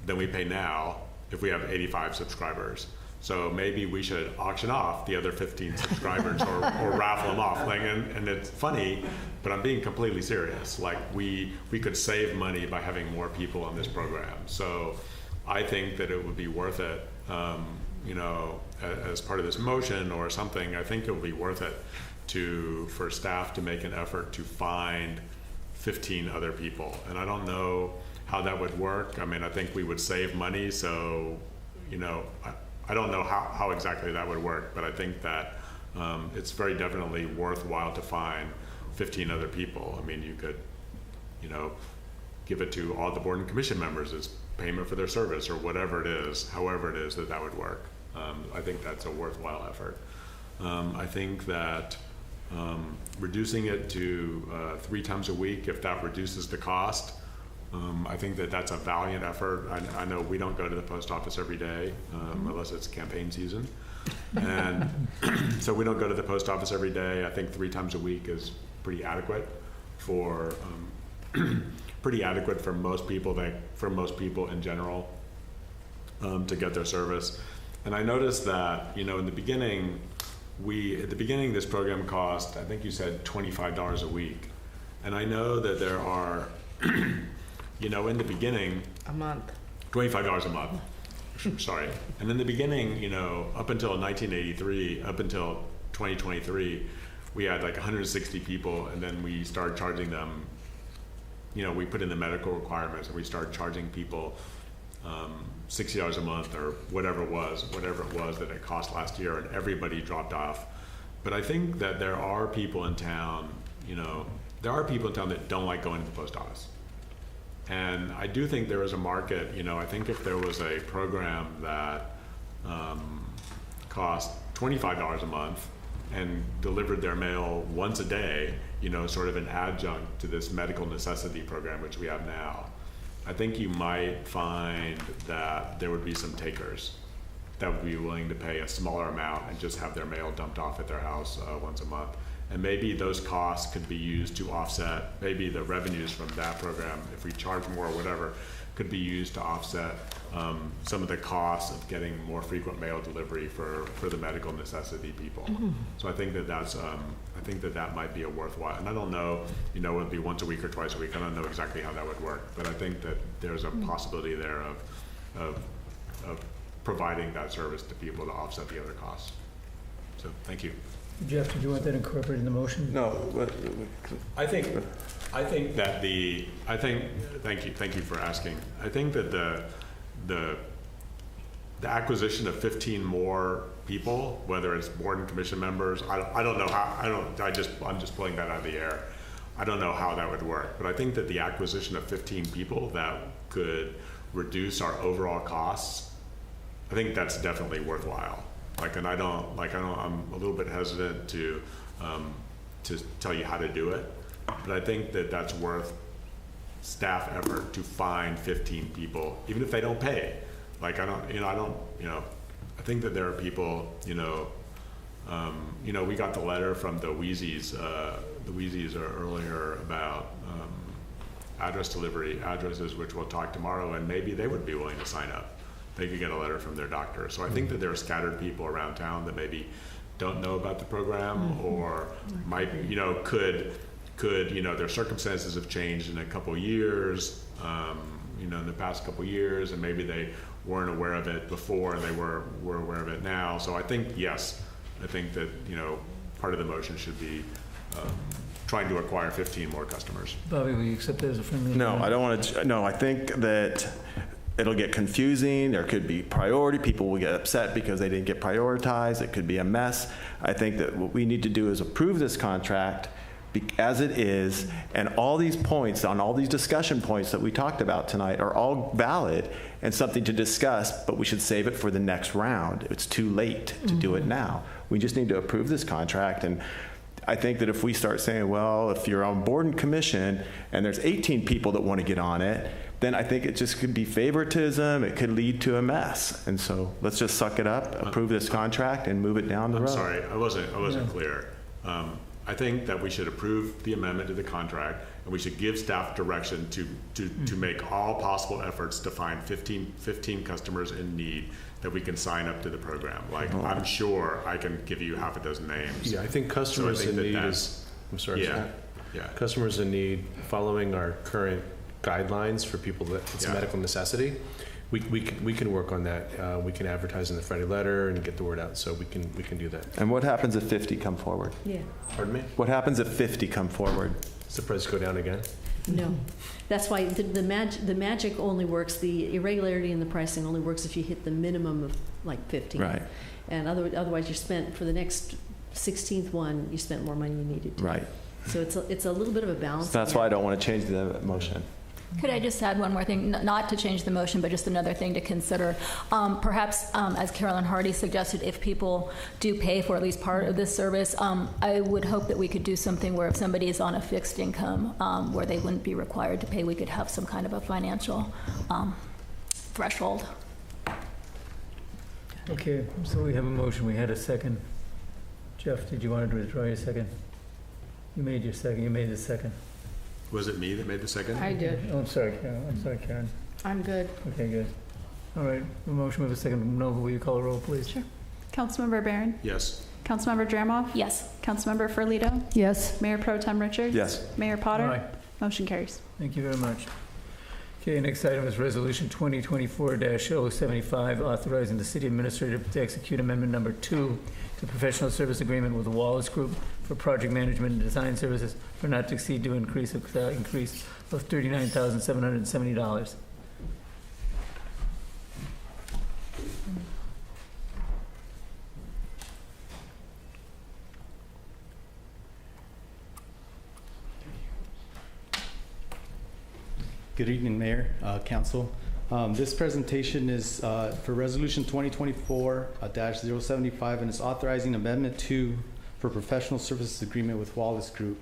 than we pay now if we have 85 subscribers. So maybe we should auction off the other 15 subscribers or raffle them off. And it's funny, but I'm being completely serious. We could save money by having more people on this program. So I think that it would be worth it. As part of this motion or something, I think it will be worth it for staff to make an effort to find 15 other people. And I don't know how that would work. I mean, I think we would save money, so I don't know how exactly that would work, but I think that it's very definitely worthwhile to find 15 other people. I mean, you could, give it to all the board and commission members as payment for their service or whatever it is, however it is that would work. I think that's a worthwhile effort. I think that reducing it to 3 times a week, if that reduces the cost, I think that that's a valiant effort. I know we don't go to the post office every day unless it's campaign season. And so we don't go to the post office every day. I think 3 times a week is pretty adequate for most people in general to get their service. And I noticed that, in the beginning, this program cost, I think you said $25 a week. And I know that there are, in the beginning, A month. $25 a month. Sorry. And in the beginning, up until 1983, up until 2023, we had like 160 people, and then we started charging them, we put in the medical requirements, and we started charging people $60 a month or whatever it was that it cost last year, and everybody dropped off. But I think that there are people in town, that don't like going to the post office. And I do think there is a market, I think if there was a program that cost $25 a month and delivered their mail once a day, sort of an adjunct to this medical necessity program, which we have now, I think you might find that there would be some takers that would be willing to pay a smaller amount and just have their mail dumped off at their house once a month. And maybe those costs could be used to offset, maybe the revenues from that program, if we charge more or whatever, could be used to offset some of the costs of getting more frequent mail delivery for the medical necessity people. So I think that might be a worthwhile, and I don't know, it would be once a week or twice a week. I don't know exactly how that would work, but I think that there's a possibility there of providing that service to people to offset the other costs. So thank you. Jeff, did you want that incorporated in the motion? No. Thank you for asking. I think that the acquisition of 15 more people, whether it's board and commission members, I don't know how, I'm just pulling that out of the air. I don't know how that would work, but I think that the acquisition of 15 people that could reduce our overall costs, I think that's definitely worthwhile. I'm a little bit hesitant to tell you how to do it, but I think that that's worth staff effort to find 15 people, even if they don't pay. I think that there are people, we got the letter from the Wheezies earlier about address delivery, addresses, which we'll talk tomorrow, and maybe they would be willing to sign up. They could get a letter from their doctor. So I think that there are scattered people around town that maybe don't know about the program or might, could, their circumstances have changed in a couple years, in the past couple years, and maybe they weren't aware of it before and they were aware of it now. So I think, yes, I think that, part of the motion should be trying to acquire 15 more customers. Bobby, will you accept that as a friendly? No, I don't want to. No, I think that it'll get confusing. There could be priority. People will get upset because they didn't get prioritized. It could be a mess. I think that what we need to do is approve this contract as it is, and all these points, on all these discussion points that we talked about tonight are all valid and something to discuss, but we should save it for the next round. It's too late to do it now. We just need to approve this contract. And I think that if we start saying, well, if you're on board and commission and there's 18 people that want to get on it, then I think it just could be favoritism. It could lead to a mess. And so let's just suck it up, approve this contract, and move it down the road. I'm sorry, I wasn't clear. I think that we should approve the amendment to the contract, and we should give staff direction to make all possible efforts to find 15 customers in need that we can sign up to the program. I'm sure I can give you half a dozen names. Yeah, I think customers in need is, I'm sorry. Yeah. Customers in need, following our current guidelines for people that it's a medical necessity. We can work on that. We can advertise in the Friday letter and get the word out, so we can do that. And what happens if 50 come forward? Yeah. Pardon me? What happens if 50 come forward? Does the price go down again? No. That's why the magic only works, the irregularity in the pricing only works if you hit the minimum of like 15. Right. And otherwise you spent, for the next 16th one, you spent more money than you needed to. Right. So it's a little bit of a balance. So that's why I don't want to change the motion. Could I just add one more thing, not to change the motion, but just another thing to consider? Perhaps, as Carolyn Hardy suggested, if people do pay for at least part of this service, I would hope that we could do something where if somebody is on a fixed income, where they wouldn't be required to pay, we could have some kind of a financial threshold. Okay, so we have a motion, we had a second. Jeff, did you want to withdraw your second? You made your second, you made the second. Was it me that made the second? I did. Oh, I'm sorry, Karen. I'm good. Okay, good. All right, a motion with a second. Nova, will you call a roll, please? Sure. Councilmember Barron? Yes. Councilmember Dramoff? Yes. Councilmember Ferlito? Yes. Mayor Pro Tem Richards? Yes. Mayor Potter? Aye. Motion carries. Thank you very much. Okay, next item is Resolution 2024-075, authorizing the city administrator to execute Amendment Number 2 to Professional Service Agreement with the Wallace Group for project management and design services for not to exceed to increase of $39,770. Good evening, Mayor, Council. This presentation is for Resolution 2024-075, and it's authorizing Amendment 2 for Professional Services Agreement with Wallace Group.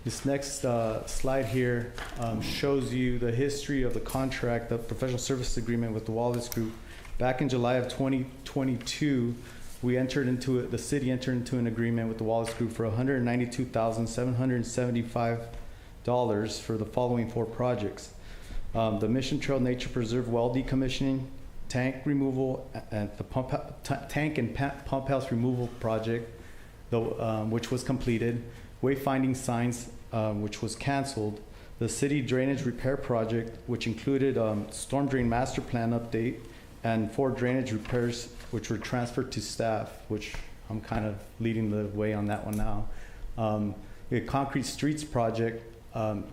This next slide here shows you the history of the contract, the Professional Services Agreement with the Wallace Group. Back in July of 2022, the city entered into an agreement with the Wallace Group for $192,775 for the following 4 projects. The Mission Trail Nature Preserve well decommissioning, tank removal, and the tank and pump house removal project, which was completed, wayfinding signs, which was canceled, the city drainage repair project, which included storm drain master plan update, and 4 drainage repairs, which were transferred to staff, which I'm kind of leading the way on that one now. The concrete streets project,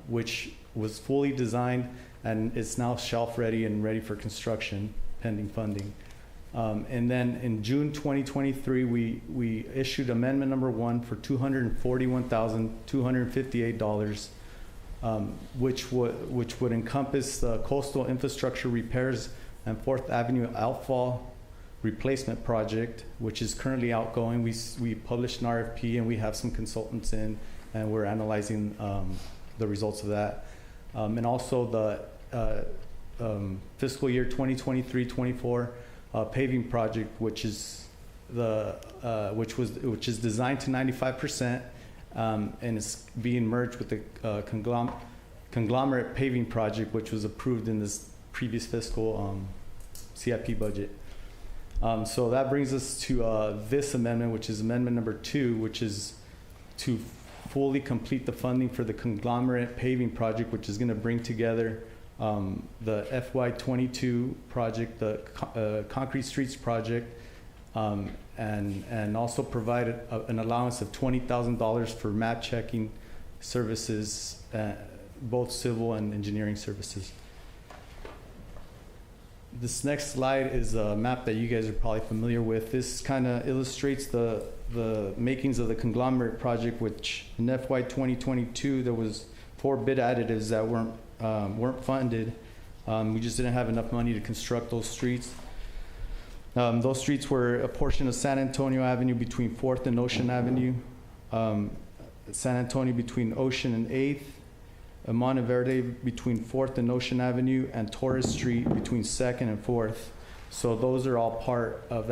which was fully designed and is now shelf ready and ready for construction pending funding. And then in June 2023, we issued Amendment Number 1 for $241,258, which would encompass the coastal infrastructure repairs and 4th Avenue outfall replacement project, which is currently outgoing. We published an RFP and we have some consultants in, and we're analyzing the results of that. And also the fiscal year 2023-24 paving project, which is designed to 95%, and it's being merged with the conglomerate paving project, which was approved in this previous fiscal CIP budget. So that brings us to this amendment, which is Amendment Number 2, which is to fully complete the funding for the conglomerate paving project, which is going to bring together the FY22 project, the concrete streets project, and also provide an allowance of $20,000 for map checking services, both civil and engineering services. This next slide is a map that you guys are probably familiar with. This kind of illustrates the makings of the conglomerate project, which in FY 2022 there was 4 bid additives that weren't funded. We just didn't have enough money to construct those streets. Those streets were a portion of San Antonio Avenue between 4th and Ocean Avenue, San Antonio between Ocean and 8th, Monteverde between 4th and Ocean Avenue, and Torres Street between 2nd and 4th. So those are all part of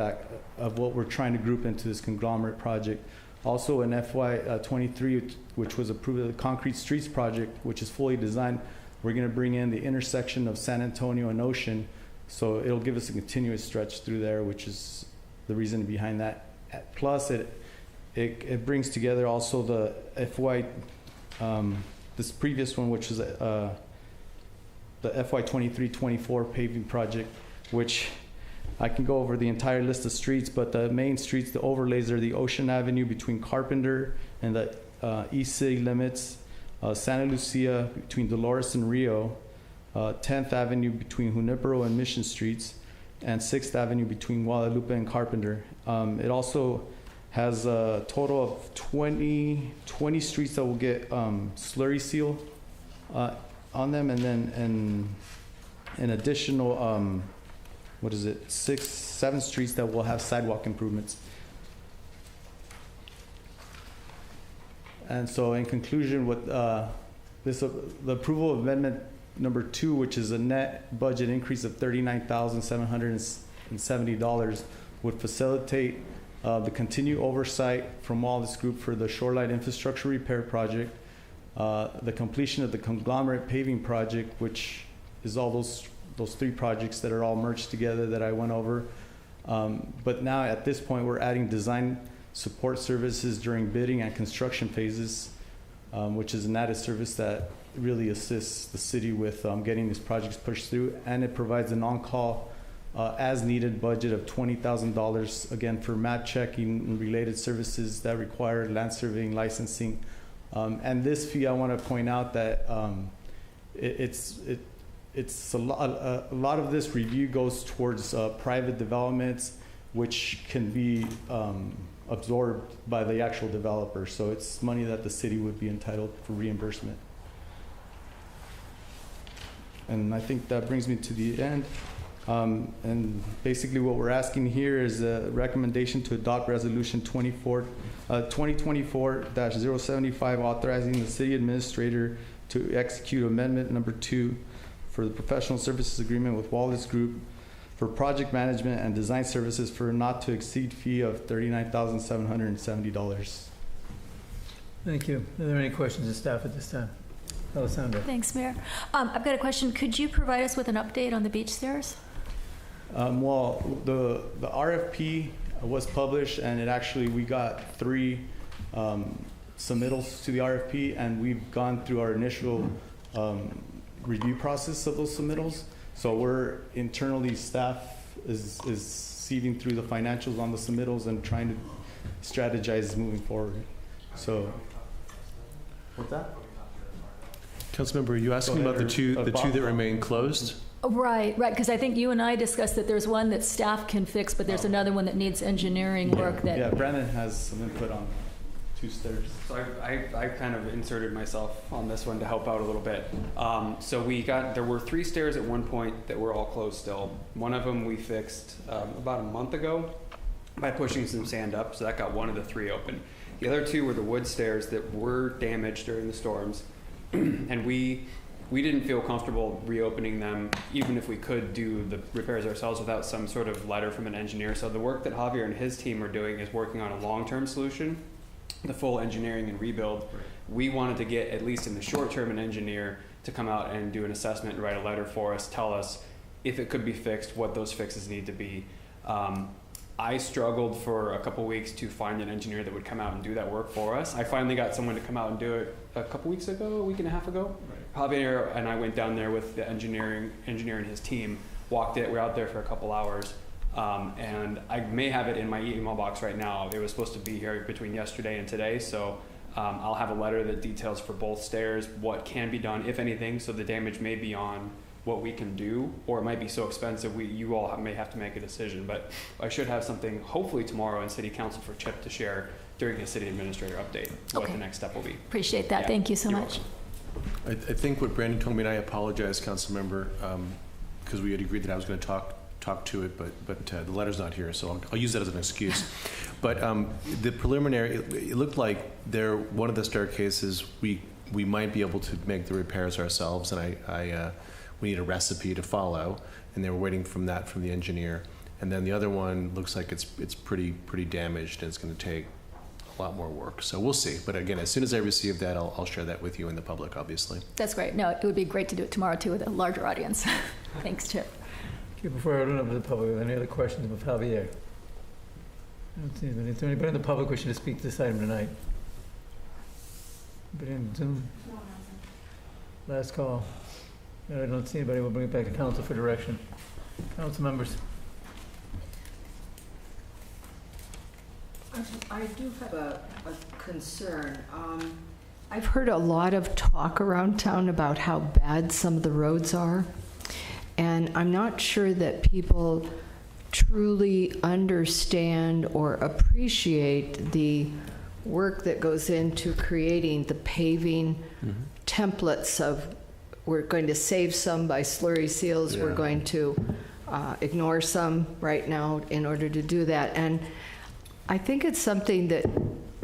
what we're trying to group into this conglomerate project. Also in FY 23, which was approved of the concrete streets project, which is fully designed, we're going to bring in the intersection of San Antonio and Ocean. So it'll give us a continuous stretch through there, which is the reason behind that. Plus it brings together also the FY, this previous one, which was the FY 23-24 paving project, which I can go over the entire list of streets, but the main streets, the overlays are the Ocean Avenue between Carpenter and the East City limits, Santa Lucia between Dolores and Rio, 10th Avenue between Junipero and Mission Streets, and 6th Avenue between Guadalupe and Carpenter. It also has a total of 20 streets that will get slurry seal on them, and then an additional, 7 streets that will have sidewalk improvements. And so in conclusion, with the approval of amendment number 2, which is a net budget increase of $39,770, would facilitate the continued oversight from Wallace Group for the shoreline infrastructure repair project, the completion of the conglomerate paving project, which is all those 3 projects that are all merged together that I went over. But now at this point, we're adding design support services during bidding and construction phases, which is an added service that really assists the city with getting these projects pushed through. And it provides an on-call as needed budget of $20,000, again, for map checking and related services that require land surveying, licensing. And this fee, I want to point out that it's a lot of this review goes towards private developments, which can be absorbed by the actual developer. So it's money that the city would be entitled for reimbursement. And I think that brings me to the end. And basically what we're asking here is a recommendation to adopt resolution 2024-075, authorizing the city administrator to execute amendment number 2 for the professional services agreement with Wallace Group for project management and design services for a not to exceed fee of $39,770. Thank you. Are there any questions of staff at this time? Alessandra. Thanks, Mayor. I've got a question. Could you provide us with an update on the beach stairs? Well, the RFP was published, and we got 3 submittals to the RFP, and we've gone through our initial review process of those submittals. So we're internally, staff is sieving through the financials on the submittals and trying to strategize moving forward. So, what's that? Councilmember, are you asking about the two that remain closed? Right, because I think you and I discussed that there's one that staff can fix, but there's another one that needs engineering work that... Yeah, Brandon has some input on 2 stairs. So I kind of inserted myself on this one to help out a little bit. So there were 3 stairs at one point that were all closed still. One of them we fixed about a month ago by pushing some sand up, so that got one of the 3 open. The other 2 were the wood stairs that were damaged during the storms, and we didn't feel comfortable reopening them, even if we could do the repairs ourselves without some sort of letter from an engineer. So the work that Javier and his team are doing is working on a long-term solution, the full engineering and rebuild. Right. We wanted to get, at least in the short term, an engineer to come out and do an assessment and write a letter for us, tell us if it could be fixed, what those fixes need to be. I struggled for a couple weeks to find an engineer that would come out and do that work for us. I finally got someone to come out and do it a week and a half ago. Right. Javier and I went down there with the engineer and his team, walked it. We're out there for a couple hours. And I may have it in my email box right now. It was supposed to be here between yesterday and today, so I'll have a letter that details for both stairs what can be done, if anything. So the damage may be on what we can do, or it might be so expensive you all may have to make a decision. But I should have something hopefully tomorrow in City Council for Chip to share during his city administrator update, what the next step will be. Appreciate that. Yeah. Thank you so much. I think what Brandon told me, and I apologize, council member, because we had agreed that I was going to talk to it, but the letter's not here, so I'll use that as an excuse. But the preliminary, it looked like one of the staircases we might be able to make the repairs ourselves, and we need a recipe to follow, and they were waiting from the engineer. And then the other one looks like it's pretty damaged, and it's going to take a lot more work. So we'll see. But again, as soon as I receive that, I'll share that with you in the public, obviously. That's great. No, it would be great to do it tomorrow too with a larger audience. Thanks, Chip. Okay, before I open up to the public, are there any other questions of Javier? I don't see anybody. Is there anybody in the public wishing to speak to this item tonight? Anybody on Zoom? Last call. I don't see anybody. We'll bring it back to council for direction. Council members. I do have a concern. I've heard a lot of talk around town about how bad some of the roads are, and I'm not sure that people truly understand or appreciate the work that goes into creating the paving templates of, we're going to save some by slurry seals, we're going to ignore some right now in order to do that. And I think it's something that,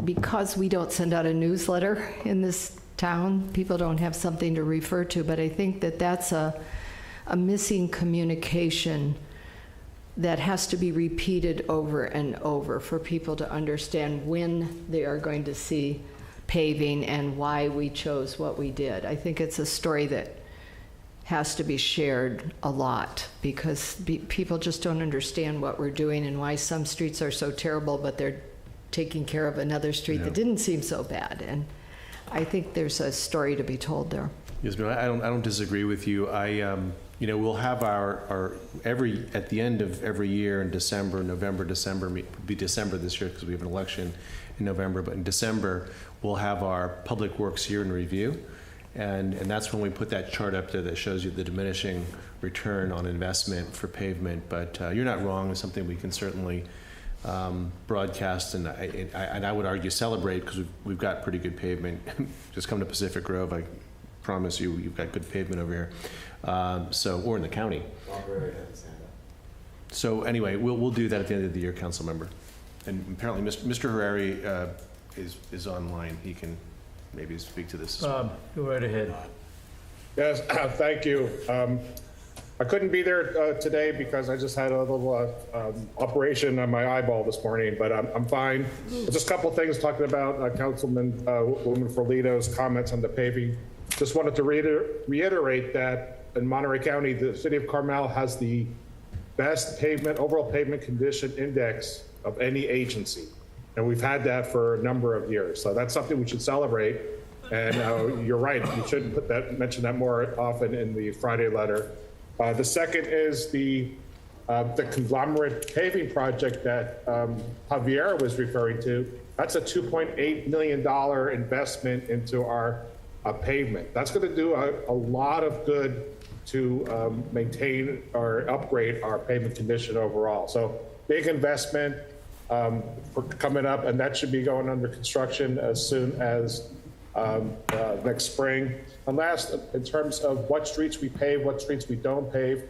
because we don't send out a newsletter in this town, people don't have something to refer to, but I think that that's a missing communication that has to be repeated over and over for people to understand when they are going to see paving and why we chose what we did. I think it's a story that has to be shared a lot, because people just don't understand what we're doing and why some streets are so terrible, but they're taking care of another street that didn't seem so bad. And I think there's a story to be told there. Yes, ma'am. I don't disagree with you. We'll have our at the end of every year in December, November, December, it'll be December this year because we have an election in November, but in December, we'll have our Public Works year in review. And that's when we put that chart up there that shows you the diminishing return on investment for pavement. But you're not wrong. It's something we can certainly broadcast, and I would argue celebrate, because we've got pretty good pavement. Just come to Pacific Grove. I promise you, you've got good pavement over here. Or in the county. So anyway, we'll do that at the end of the year, council member. And apparently, Mr. Harari is online. He can maybe speak to this. Bob, go right ahead. Yes, thank you. I couldn't be there today because I just had a little operation on my eyeball this morning, but I'm fine. Just a couple things talking about Councilwoman Ferlito's comments on the paving. Just wanted to reiterate that in Monterey County, the city of Carmel has the best overall pavement condition index of any agency. And we've had that for a number of years. So that's something we should celebrate. And you're right, you should mention that more often in the Friday letter. The second is the conglomerate paving project that Javier was referring to. That's a $2.8 million investment into our pavement. That's going to do a lot of good to maintain or upgrade our pavement condition overall. So big investment for coming up, and that should be going under construction as soon as next spring. And last, in terms of what streets we pave, what streets we don't pave,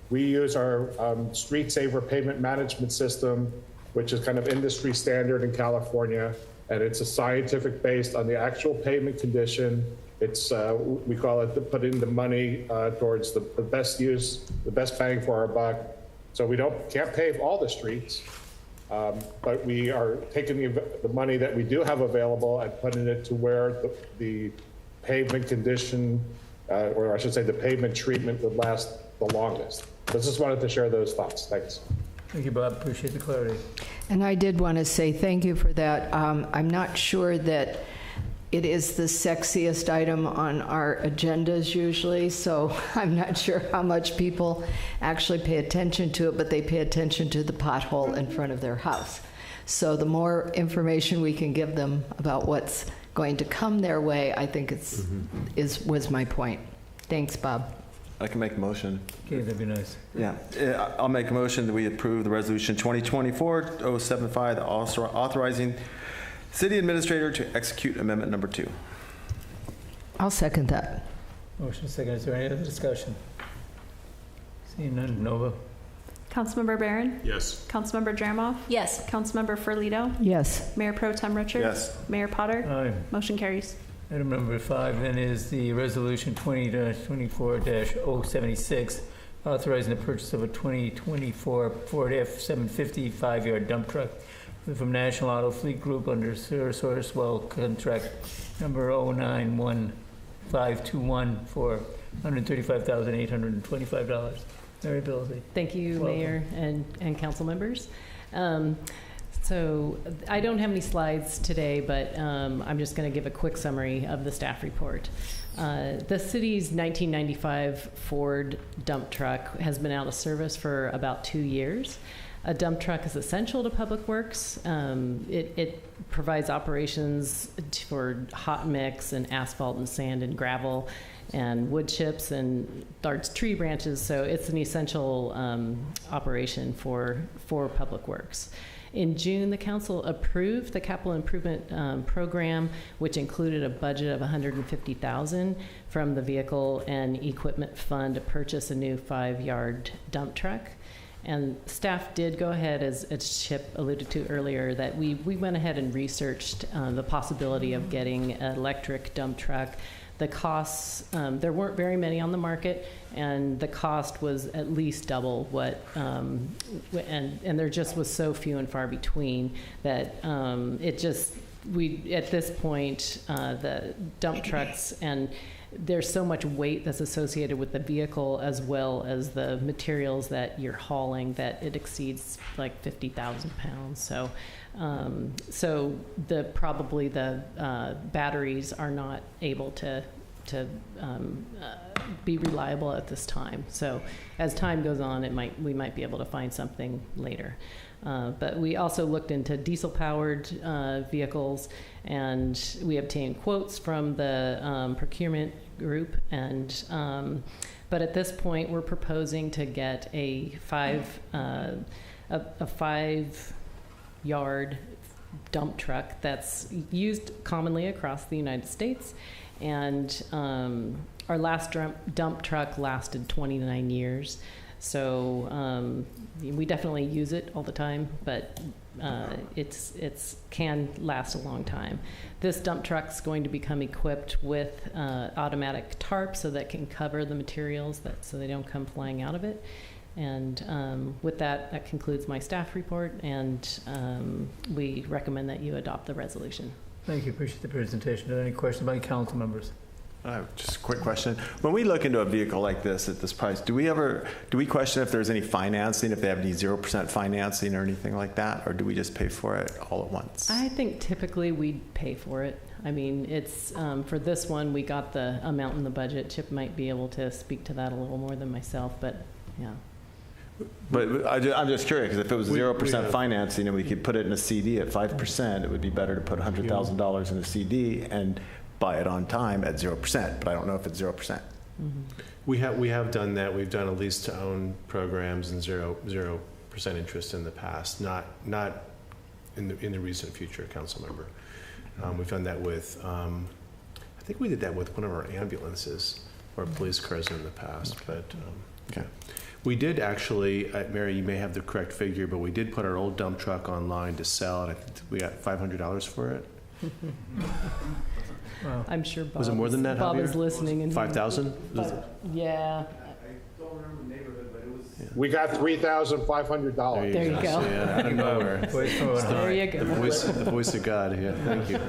we use our Street Saver pavement management system, which is kind of industry standard in California, and it's a scientific based on the actual pavement condition. It's we call it putting the money towards the best use, the best bang for our buck. So we can't pave all the streets, but we are taking the money that we do have available and putting it to where the pavement condition, or I should say the pavement treatment, would last the longest. So I just wanted to share those thoughts. Thanks. Thank you, Bob. Appreciate the clarity. And I did want to say thank you for that. I'm not sure that it is the sexiest item on our agendas usually, so I'm not sure how much people actually pay attention to it, but they pay attention to the pothole in front of their house. So the more information we can give them about what's going to come their way, I think was my point. Thanks, Bob. I can make a motion. Okay, that'd be nice. Yeah, I'll make a motion that we approve the resolution 2024-075, authorizing city administrator to execute amendment number 2. I'll second that. Motion second. Is there any other discussion? Seeing none. Nova? Councilmember Barron? Yes. Councilmember Jeremoff? Yes. Councilmember Ferlito? Yes. Mayor Pro Tem Richards? Yes. Mayor Potter? Aye. Motion carries. Item number 5 then is the resolution 20-24-076, authorizing the purchase of a 2024 Ford F-750 5-yard dump truck from National Auto Fleet Group under Source Well contract number 091521 for $135,825. Mary Billsy. Thank you, Welcome. Mayor and council members. So I don't have any slides today, but I'm just going to give a quick summary of the staff report. The city's 1995 Ford dump truck has been out of service for about 2 years. A dump truck is essential to Public Works. It provides operations for hot mix and asphalt and sand and gravel and wood chips and large tree branches. So it's an essential operation for Public Works. In June, the council approved the capital improvement program, which included a budget of $150,000 from the vehicle and equipment fund to purchase a new 5-yard dump truck. And staff did go ahead, as Chip alluded to earlier, that we went ahead and researched the possibility of getting an electric dump truck. The costs, there weren't very many on the market, and the cost was at least double what, and there just was so few and far between that at this point, the dump trucks, and there's so much weight that's associated with the vehicle as well as the materials that you're hauling that it exceeds like 50,000 pounds. So, probably the batteries are not able to be reliable at this time. So, as time goes on, we might be able to find something later. But we also looked into diesel-powered vehicles, and we obtained quotes from the procurement group. And but at this point, we're proposing to get a 5-yard dump truck that's used commonly across the United States. And our last dump truck lasted 29 years. So we definitely use it all the time, but it's can last a long time. This dump truck's going to become equipped with automatic tarp so that can cover the materials so they don't come flying out of it. And with that concludes my staff report, and we recommend that you adopt the resolution. Thank you. Appreciate the presentation. Are there any questions by council members? Just a quick question. When we look into a vehicle like this at this price, do we question if there's any financing, if they have any 0% financing or anything like that, or do we just pay for it all at once? I think typically we'd pay for it. I mean, it's for this one, we got the amount in the budget. Chip might be able to speak to that a little more than myself, but yeah. But I'm just curious, because if it was 0% financing and we could put it in a CD at 5%, it would be better to put $100,000 in a CD and buy it on time at 0%, but I don't know if it's 0%. Mm-hmm. We have done that. We've done a lease-to-own programs and 0% interest in the past, not in the recent future, council member. We've done that with, I think we did that with one of our ambulances or police cars in the past, but okay. We did actually, Mary, you may have the correct figure, but we did put our old dump truck online to sell, and I think we got $500 for it. Wow. I'm sure Bob was it more than that? Bob Javier? is listening. And 5,000? Yeah. I don't remember the neighborhood, but it was. Yeah. We got $3,500. There you go. Yeah, out of nowhere. There you go. The voice of God. Yeah, thank you.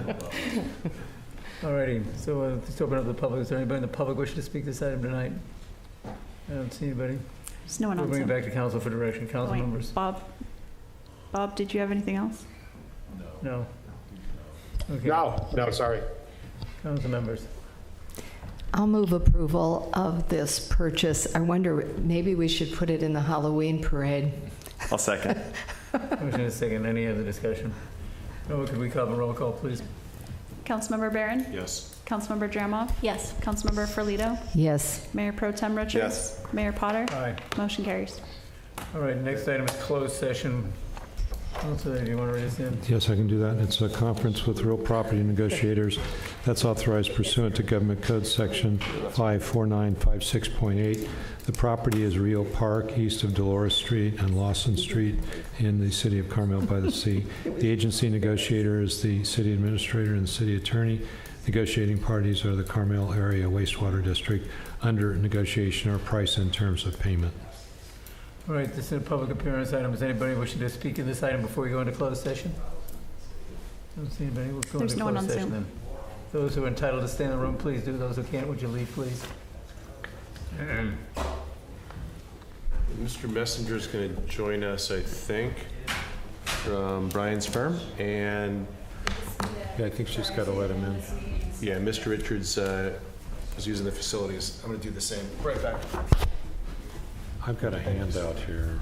All righty. So let's open up the public. Is there anybody in the public wishing to speak this item tonight? I don't see anybody. There's no one We'll on bring it Zoom. back to council for direction. Council members. Bob, did you have anything else? No. Okay. No, sorry. Council members. I'll move approval of this purchase. I wonder, maybe we should put it in the Halloween parade. I'll second. Motion is second. Any other discussion? Oh, could we call a roll call, please? Councilmember Barron? Yes. Councilmember Dramoff? Yes. Councilmember Ferlito? Yes. Mayor Pro Tem Richards? Yes. Mayor Potter? Aye. Motion carries. All right, next item is closed session. Councilor, do you want to read this in? Yes, I can do that. It's a conference with real property negotiators that's authorized pursuant to Government Code Section 54956.8. The property is Rio Park, east of Dolores Street and Lawson Street in the city of Carmel-by-the-Sea. The agency negotiator is the city administrator and the city attorney. Negotiating parties are the Carmel Area Wastewater District. Under negotiation are price and terms of payment. All right, this is a public appearance item. Is anybody wishing to speak in this item before we go into closed session? Don't see anybody. We'll go There's into no one closed on session Zoom. then. Those who are entitled to stay in the room, please do. Those who can't, would you leave, please? Mr. Messenger is going to join us, I think, from Brian's firm, and Yeah, I think she's got to let him in. yeah, Mr. Richards is using the facilities. I'm going to do the same. Right back. I've got a handout here.